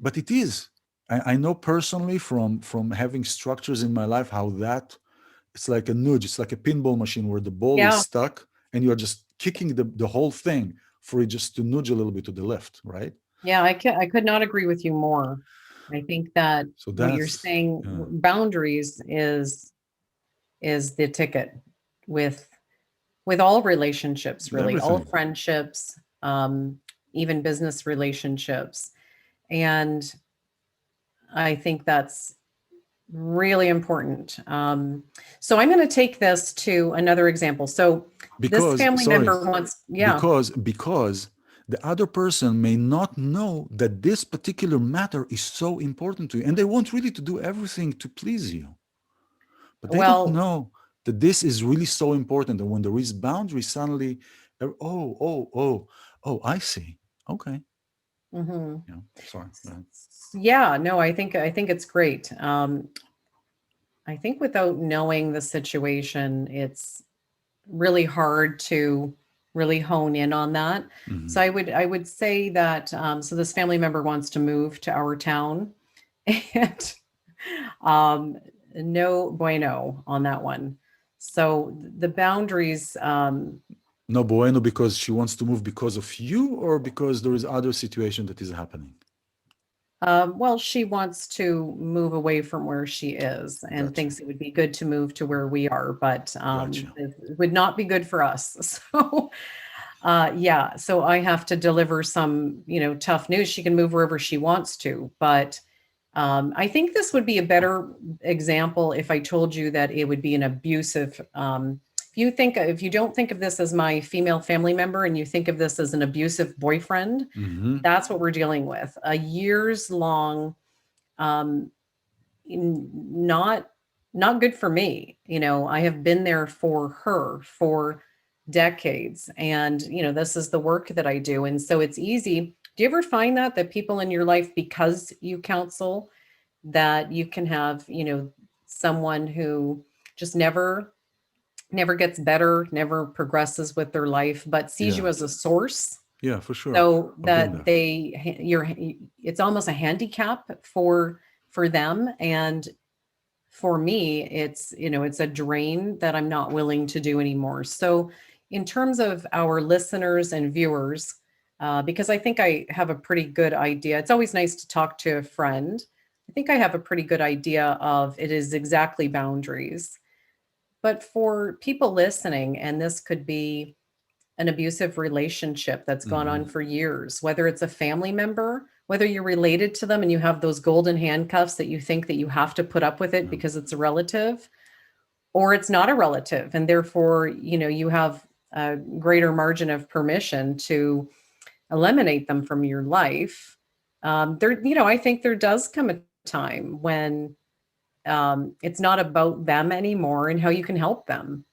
Speaker 1: But it is. I know personally from having structures in my life how that it's like a nudge, it's like a pinball machine where the ball is
Speaker 2: Yeah.
Speaker 1: stuck and you're just kicking the whole thing for it just to nudge a little bit to the left, right?
Speaker 2: Yeah, I could not agree with you more. I think that
Speaker 1: So
Speaker 2: what you're
Speaker 1: that's
Speaker 2: saying, boundaries is the ticket with all relationships, really, all
Speaker 1: everything.
Speaker 2: friendships, even business relationships. And I think that's really important. So I'm going to take this to another example. So this
Speaker 1: Because,
Speaker 2: family
Speaker 1: sorry,
Speaker 2: member wants, yeah,
Speaker 1: because the other person may not know that this particular matter is so important to you and they want really to do everything to please you, but they don't
Speaker 2: well,
Speaker 1: know that this is really so important. And when there is boundaries, suddenly, oh, I see. Okay.
Speaker 2: mhm.
Speaker 1: Yeah. Sorry. Go ahead.
Speaker 2: Yeah, no, I think it's great. I think without knowing the situation, it's really hard to really hone in on that. So
Speaker 1: Mhm.
Speaker 2: I would say that so this family member wants to move to our town, and um, no bueno on that one. So the boundaries,
Speaker 1: No bueno because she wants to move because of you or because there is other situation that is happening.
Speaker 2: well, she wants to move away from where she is and
Speaker 1: Gotcha.
Speaker 2: thinks it would be good to move to where we are, but
Speaker 1: Gotcha.
Speaker 2: it would not be good for us. So yeah, so I have to deliver some, tough news. She can move wherever she wants to, but I think this would be a better example if I told you that it would be an abusive. If you don't think of this as my female family member and you think of this as an abusive boyfriend,
Speaker 1: Mm-hmm.
Speaker 2: that's what we're dealing with. A years long, um, not good for me. I have been there for her for decades, and this is the work that I do, and so it's easy. Do you ever find that people in your life, because you counsel, that you can have, someone who just never gets better, never progresses with their life, but sees you
Speaker 1: Yeah.
Speaker 2: as a source,
Speaker 1: Yeah, for sure.
Speaker 2: so
Speaker 1: I've been
Speaker 2: that
Speaker 1: there.
Speaker 2: it's almost a handicap for them, and for me, it's a drain that I'm not willing to do anymore. So, in terms of our listeners and viewers, because I think I have a pretty good idea, it's always nice to talk to a friend. I think I have a pretty good idea of it is exactly boundaries. But for people listening, and this could be an abusive relationship that's gone
Speaker 1: Mm-hmm.
Speaker 2: on for years, whether it's a family member, whether you're related to them and you have those golden handcuffs that you think that you have to put up with it
Speaker 1: Yeah.
Speaker 2: because it's a relative, or it's not a relative. And therefore, you have a greater margin of permission to eliminate them from your life. I think there does come a time when it's not about them anymore and how you can help them.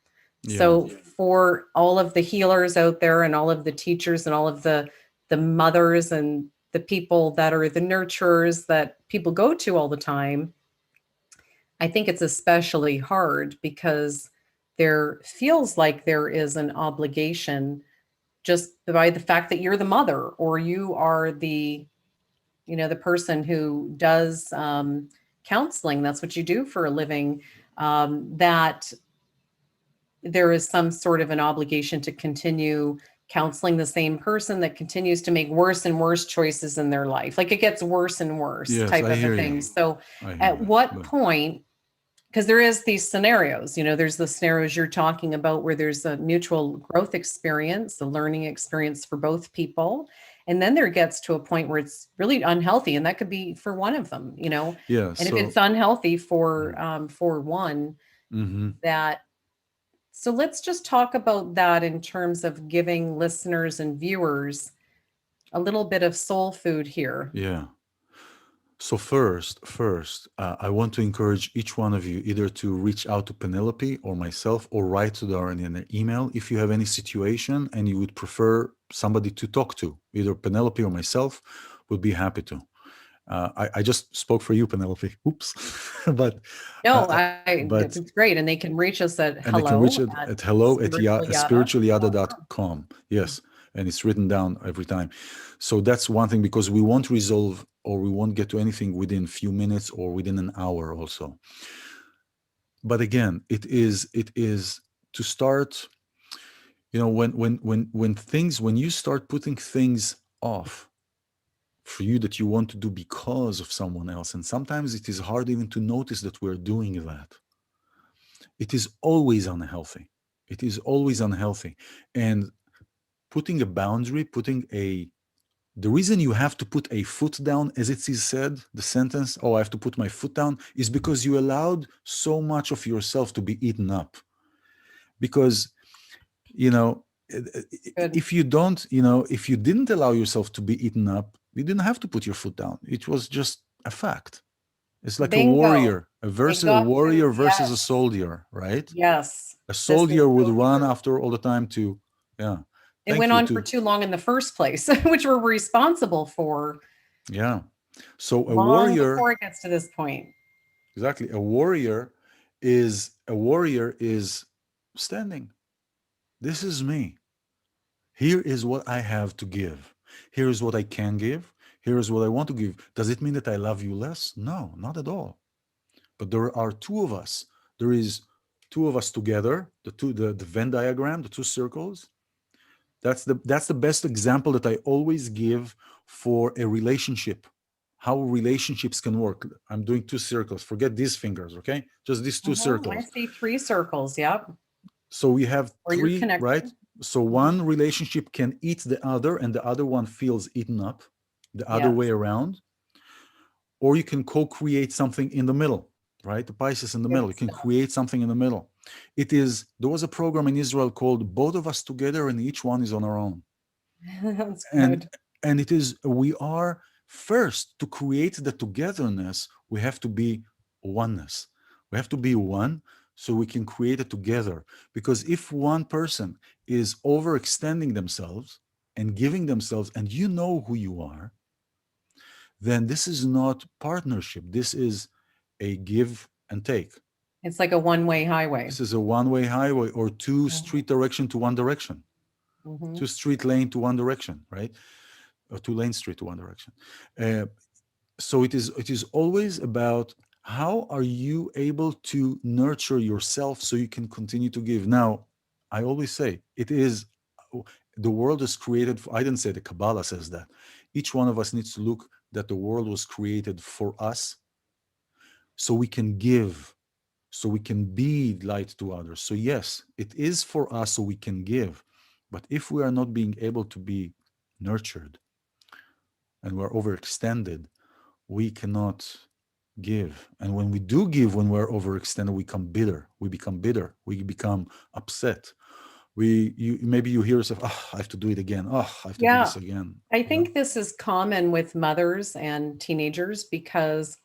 Speaker 1: Yeah.
Speaker 2: So for all of the healers out there and all of the teachers and all of the mothers and the people that are the nurturers that people go to all the time, I think it's especially hard because there feels like there is an obligation just by the fact that you're the mother or you are the person who does counseling. That's what you do for a living. That there is some sort of an obligation to continue counseling the same person that continues to make worse and worse choices in their life. Like it gets worse and worse
Speaker 1: Yes,
Speaker 2: type
Speaker 1: I
Speaker 2: of a
Speaker 1: hear you.
Speaker 2: thing. So
Speaker 1: I hear
Speaker 2: at
Speaker 1: you.
Speaker 2: what
Speaker 1: But
Speaker 2: point, because there is these scenarios, there's the scenarios you're talking about where there's a mutual growth experience, the learning experience for both people. And then there gets to a point where it's really unhealthy, and that could be for one of them, you know.
Speaker 1: Yeah.
Speaker 2: And if it's
Speaker 1: So,
Speaker 2: unhealthy for one,
Speaker 1: mhm.
Speaker 2: that so let's just talk about that in terms of giving listeners and viewers a little bit of soul food here.
Speaker 1: Yeah. So first, I want to encourage each one of you either to reach out to Penelope or myself, or write to her in an email if you have any situation and you would prefer somebody to talk to. Either Penelope or myself would be happy to. I just spoke for you, Penelope. Oops, but
Speaker 2: No,
Speaker 1: uh, but
Speaker 2: it's great, and they can reach us at
Speaker 1: and they can reach
Speaker 2: hello
Speaker 1: it
Speaker 2: at
Speaker 1: at hello at
Speaker 2: spiritualyada.com.
Speaker 1: spiritualyada.com. Yes, and it's written down every time. So that's one thing, because we won't resolve or we won't get to anything within a few minutes or within an hour also. But again, it is to start, when you start putting things off for you that you want to do because of someone else, and sometimes it is hard even to notice that we're doing that. It is always unhealthy. It is always unhealthy. And putting a boundary, the reason you have to put a foot down, as it is said, the sentence, oh, I have to put my foot down, is because you allowed so much of yourself to be eaten up. Because, you know,
Speaker 2: Good.
Speaker 1: if you didn't allow yourself to be eaten up, you didn't have to put your foot down. It was just a fact. It's like a
Speaker 2: Bingo.
Speaker 1: warrior,
Speaker 2: They got to,
Speaker 1: versus a
Speaker 2: yes,
Speaker 1: soldier, right?
Speaker 2: yes.
Speaker 1: A
Speaker 2: This is
Speaker 1: soldier would
Speaker 2: so
Speaker 1: run
Speaker 2: true.
Speaker 1: after all the time to, yeah.
Speaker 2: It
Speaker 1: Thank
Speaker 2: went
Speaker 1: you
Speaker 2: on for
Speaker 1: to,
Speaker 2: too long in the first place, which we're responsible for
Speaker 1: yeah. So
Speaker 2: long before it gets to this point.
Speaker 1: exactly, a warrior is standing. This is me. Here is what I have to give. Here is what I can give. Here is what I want to give. Does it mean that I love you less? No, not at all. But there are two of us. There is two of us together, the Venn diagram, the two circles. That's the best example that I always give for a relationship. How relationships can work. I'm doing two circles. Forget these fingers, okay? Just these two
Speaker 2: I
Speaker 1: circles.
Speaker 2: see three circles. Yep.
Speaker 1: So we have
Speaker 2: Or you're
Speaker 1: three,
Speaker 2: connected.
Speaker 1: right? So
Speaker 2: Mhm.
Speaker 1: one relationship can eat the other, and the other one feels eaten up, the other way
Speaker 2: Yes.
Speaker 1: around. Or you can co-create something in the middle, right? The Pisces in the middle.
Speaker 2: Good
Speaker 1: You can
Speaker 2: stuff.
Speaker 1: create something in the middle. There was a program in Israel called Both of Us Together, and each one is on our own.
Speaker 2: That's
Speaker 1: And
Speaker 2: good.
Speaker 1: and it is we are first to create the togetherness, we have to be oneness. We have to be one so we can create it together. Because if one person is overextending themselves and giving themselves, and you know who you are, then this is not partnership. This is a give and take.
Speaker 2: It's like a one-way highway.
Speaker 1: This is a one-way highway, or two
Speaker 2: Mhm.
Speaker 1: street direction to one direction,
Speaker 2: Mhm.
Speaker 1: two street lane to one direction, right? Or two lane street to one direction. Uh, so it is always about how are you able to nurture yourself so you can continue to give. Now, I always say the world is created for, I didn't say, the Kabbalah says that each one of us needs to look that the world was created for us so we can give, so we can be light to others. So yes, it is for us so we can give. But if we are not being able to be nurtured and we're overextended, we cannot give. And when we do give, when we're overextended, we become bitter. We become upset. Maybe you hear yourself, oh, I have to do it again. Oh, I have to do
Speaker 2: Yeah.
Speaker 1: this again.
Speaker 2: I
Speaker 1: You know?
Speaker 2: think this is common with mothers and teenagers because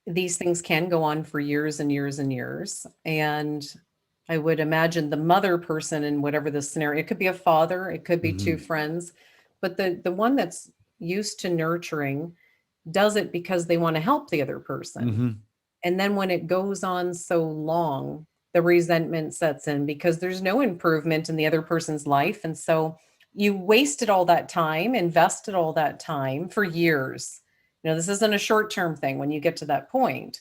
Speaker 2: these things can go on for years and years and years. And I would imagine the mother person in whatever the scenario, it could be a father, it could be two
Speaker 1: Mm-hmm.
Speaker 2: friends, but the one that's used to nurturing does it because they want to help the other person.
Speaker 1: Mm-hmm.
Speaker 2: And then when it goes on so long, the resentment sets in because there's no improvement in the other person's life. And so you wasted all that time, invested all that time for years. This isn't a short term thing when you get to that point.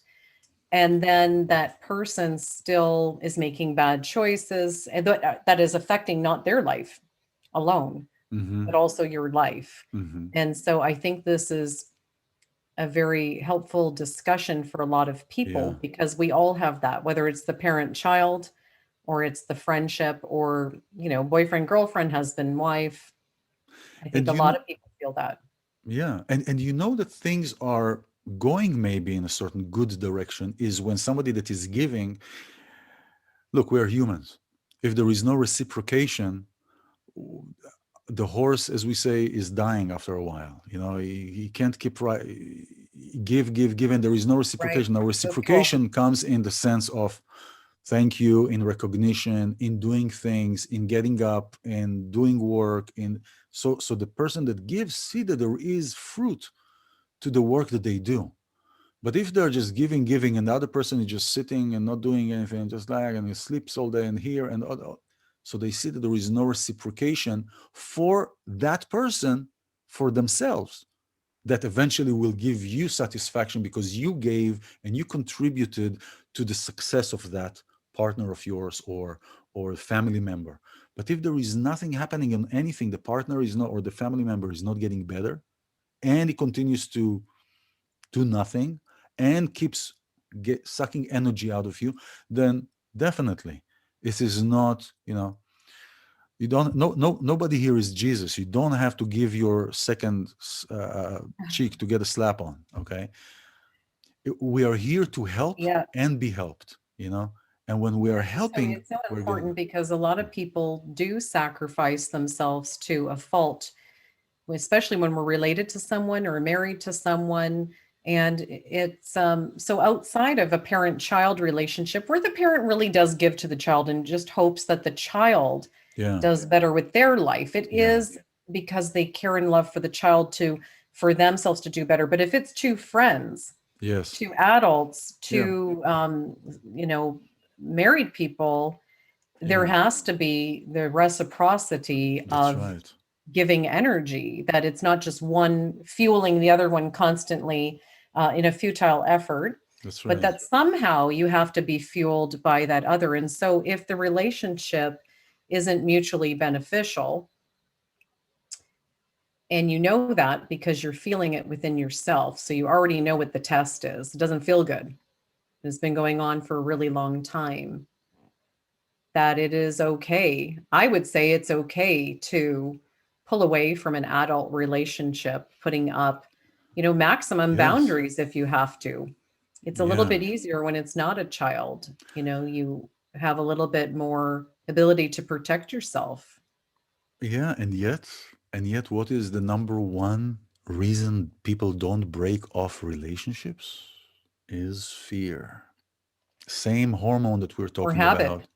Speaker 2: And then that person still is making bad choices and that is affecting not their life alone,
Speaker 1: Mm-hmm.
Speaker 2: but also your life.
Speaker 1: Mm-hmm.
Speaker 2: And so I think this is a very helpful discussion for a lot of
Speaker 1: Yeah.
Speaker 2: people because we all have that, whether it's the parent child or it's the friendship or, boyfriend, girlfriend, husband, wife. I think
Speaker 1: And
Speaker 2: a lot of people feel that.
Speaker 1: yeah, and you know that things are going maybe in a certain good direction is when somebody that is giving, look, we're humans. If there is no reciprocation, the horse, as we say, is dying after a while. He can't keep right, give, and there is no
Speaker 2: Right.
Speaker 1: reciprocation. Now,
Speaker 2: So cool.
Speaker 1: reciprocation comes in the sense of thank you, in recognition, in doing things, in getting up and doing work. So the person that gives see that there is fruit to the work that they do. But if they're just giving, and the other person is just sitting and not doing anything, just like, and he sleeps all day and here and other, so they see that there is no reciprocation for that person, for themselves, that eventually will give you satisfaction because you gave and you contributed to the success of that partner of yours or family member. But if there is nothing happening in anything, the partner is not, or the family member is not getting better, and he continues to do nothing and keeps sucking energy out of you, then definitely this is not, you don't, nobody here is Jesus. You don't have to give your second cheek to get a slap on. Okay, we are here to help
Speaker 2: Yeah.
Speaker 1: and be helped. And when we are
Speaker 2: So
Speaker 1: helping,
Speaker 2: it's so
Speaker 1: we're getting.
Speaker 2: important because a lot of people do sacrifice themselves to a fault, especially when we're related to someone or married to someone. And it's so outside of a parent child relationship where the parent really does give to the child and just hopes that the child
Speaker 1: Yeah,
Speaker 2: does better with their life. It
Speaker 1: yeah,
Speaker 2: is because they care and love for the child to, for themselves to do better. But if it's two friends,
Speaker 1: yes,
Speaker 2: two adults,
Speaker 1: yeah,
Speaker 2: two, you know, married people, there
Speaker 1: yeah,
Speaker 2: has to be the reciprocity
Speaker 1: that's
Speaker 2: of
Speaker 1: right,
Speaker 2: giving energy, that it's not just one fueling the other one constantly in a futile effort,
Speaker 1: that's
Speaker 2: but
Speaker 1: right.
Speaker 2: that somehow you have to be fueled by that other. And so if the relationship isn't mutually beneficial, and you know that because you're feeling it within yourself, so you already know what the test is, it doesn't feel good. It's been going on for a really long time, that it is okay. I would say it's okay to pull away from an adult relationship, putting up, maximum
Speaker 1: Yes,
Speaker 2: boundaries if you have to. It's a little
Speaker 1: yeah,
Speaker 2: bit easier when it's not a child. You have a little bit more ability to protect yourself
Speaker 1: yeah, and yet, what is the number one reason people don't break off relationships? Is fear. Same hormone that we're
Speaker 2: or
Speaker 1: talking
Speaker 2: habit.
Speaker 1: about.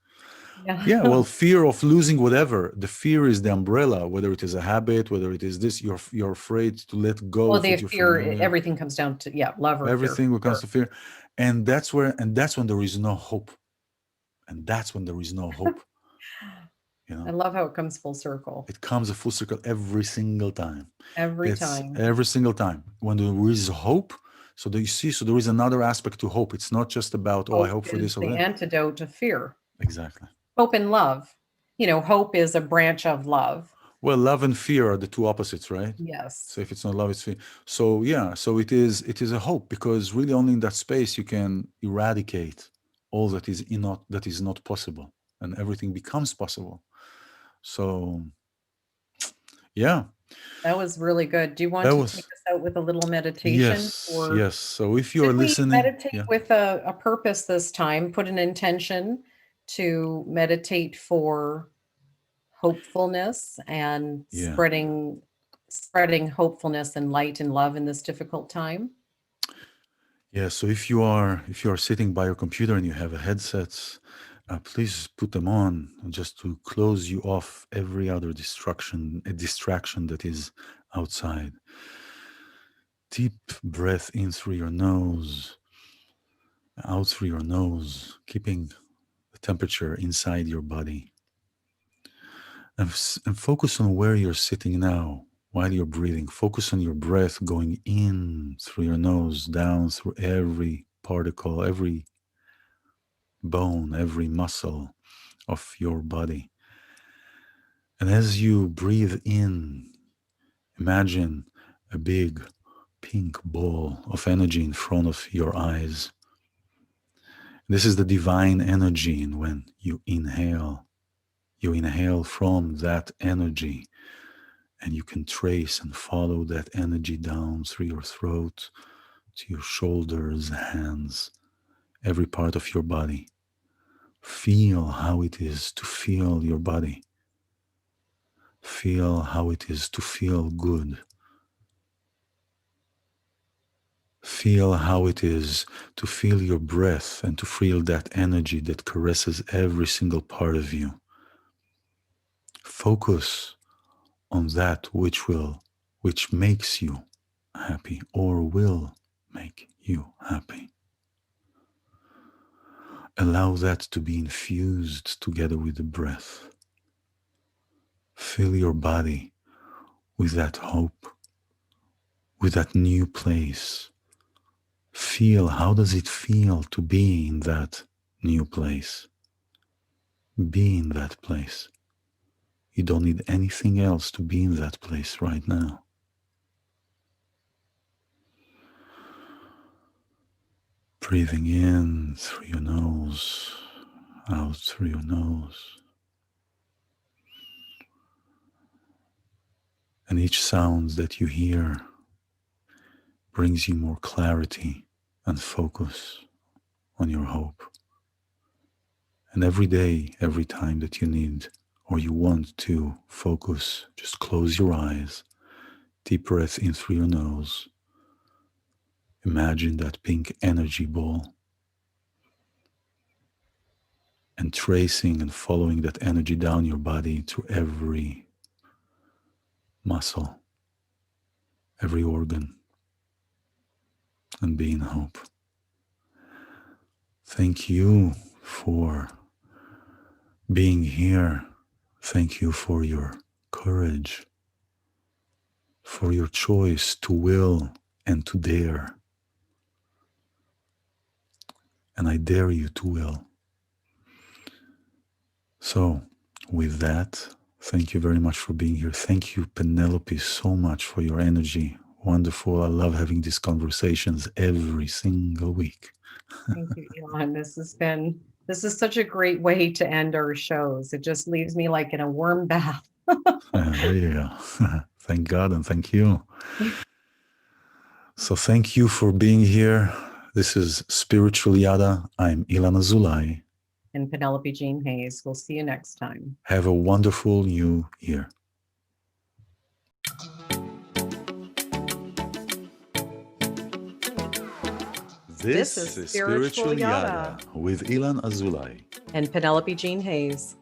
Speaker 2: Yeah.
Speaker 1: Yeah, well, fear of losing whatever. The fear is the umbrella, whether it is a habit, whether it is this, you're afraid to let go
Speaker 2: Well,
Speaker 1: of
Speaker 2: the
Speaker 1: what you're
Speaker 2: fear,
Speaker 1: familiar.
Speaker 2: everything comes down to, yeah, love or fear.
Speaker 1: Everything will comes
Speaker 2: Fear.
Speaker 1: to fear. And that's when there is no hope. And that's when there is no hope. You
Speaker 2: I
Speaker 1: know,
Speaker 2: love how it comes full circle
Speaker 1: it comes a full circle every single time.
Speaker 2: every
Speaker 1: It's
Speaker 2: time.
Speaker 1: every single time when there is hope. So that you see, so there is another aspect to hope. It's not just about, oh, I
Speaker 2: Hope
Speaker 1: hope for
Speaker 2: is
Speaker 1: this or
Speaker 2: the
Speaker 1: that.
Speaker 2: antidote to fear.
Speaker 1: Exactly.
Speaker 2: Hope and love. Hope is a branch of love.
Speaker 1: Well, love and fear are the two opposites, right?
Speaker 2: Yes.
Speaker 1: So if it's not love, it's fear. So yeah, so it is a hope, because really only in that space you can eradicate all that is not possible, and everything becomes possible. So yeah,
Speaker 2: That was really good. Do you want
Speaker 1: that
Speaker 2: to take
Speaker 1: was,
Speaker 2: us out with a little meditation?
Speaker 1: yes,
Speaker 2: Or
Speaker 1: yes. So if you
Speaker 2: should
Speaker 1: are
Speaker 2: we
Speaker 1: listening,
Speaker 2: meditate
Speaker 1: yeah,
Speaker 2: with a purpose this time? Put an intention to meditate for hopefulness and
Speaker 1: yeah,
Speaker 2: spreading hopefulness and light and love in this difficult time.
Speaker 1: yeah. So if you are sitting by your computer and you have a headset, please put them on just to close you off every other distraction that is outside. Deep breath in through your nose, out through your nose, keeping the temperature inside your body. And focus on where you're sitting now while you're breathing. Focus on your breath going in through your nose, down through every particle, every bone, every muscle of your body. And as you breathe in, imagine a big pink ball of energy in front of your eyes. This is the divine energy, and when you inhale from that energy, And you can trace and follow that energy down through your throat to your shoulders, hands, every part of your body. Feel how it is to feel your body. Feel how it is to feel good. Feel how it is to feel your breath and to feel that energy that caresses every single part of you. Focus on that which makes you happy or will make you happy. Allow that to be infused together with the breath. Fill your body with that hope, with that new place. Feel, how does it feel to be in that new place? Be in that place. You don't need anything else to be in that place right now. Breathing in through your nose, out through your nose. And each sound that you hear brings you more clarity and focus on your hope. And every day, every time that you need or you want to focus, just close your eyes, deep breath in through your nose. Imagine that pink energy ball and tracing and following that energy down your body to every muscle, every organ, and be in hope. Thank you for being here. Thank you for your courage, for your choice to will and to dare. And I dare you to will. So, with that, thank you very much for being here. Thank you, Penelope, so much for your energy. Wonderful. I love having these conversations every single week.
Speaker 2: Thank you, Elon. This is such a great way to end our shows. It just leaves me like in a warm bath.
Speaker 1: There you go. Thank God and thank you. So thank you for being here. This is Spiritual Yada. I'm Ilan Azoulai.
Speaker 2: And Penelope Jean Hayes. We'll see you next time.
Speaker 1: Have a wonderful new year. This is Spiritual Yada with Ilan Azoulai
Speaker 2: and Penelope Jean Hayes.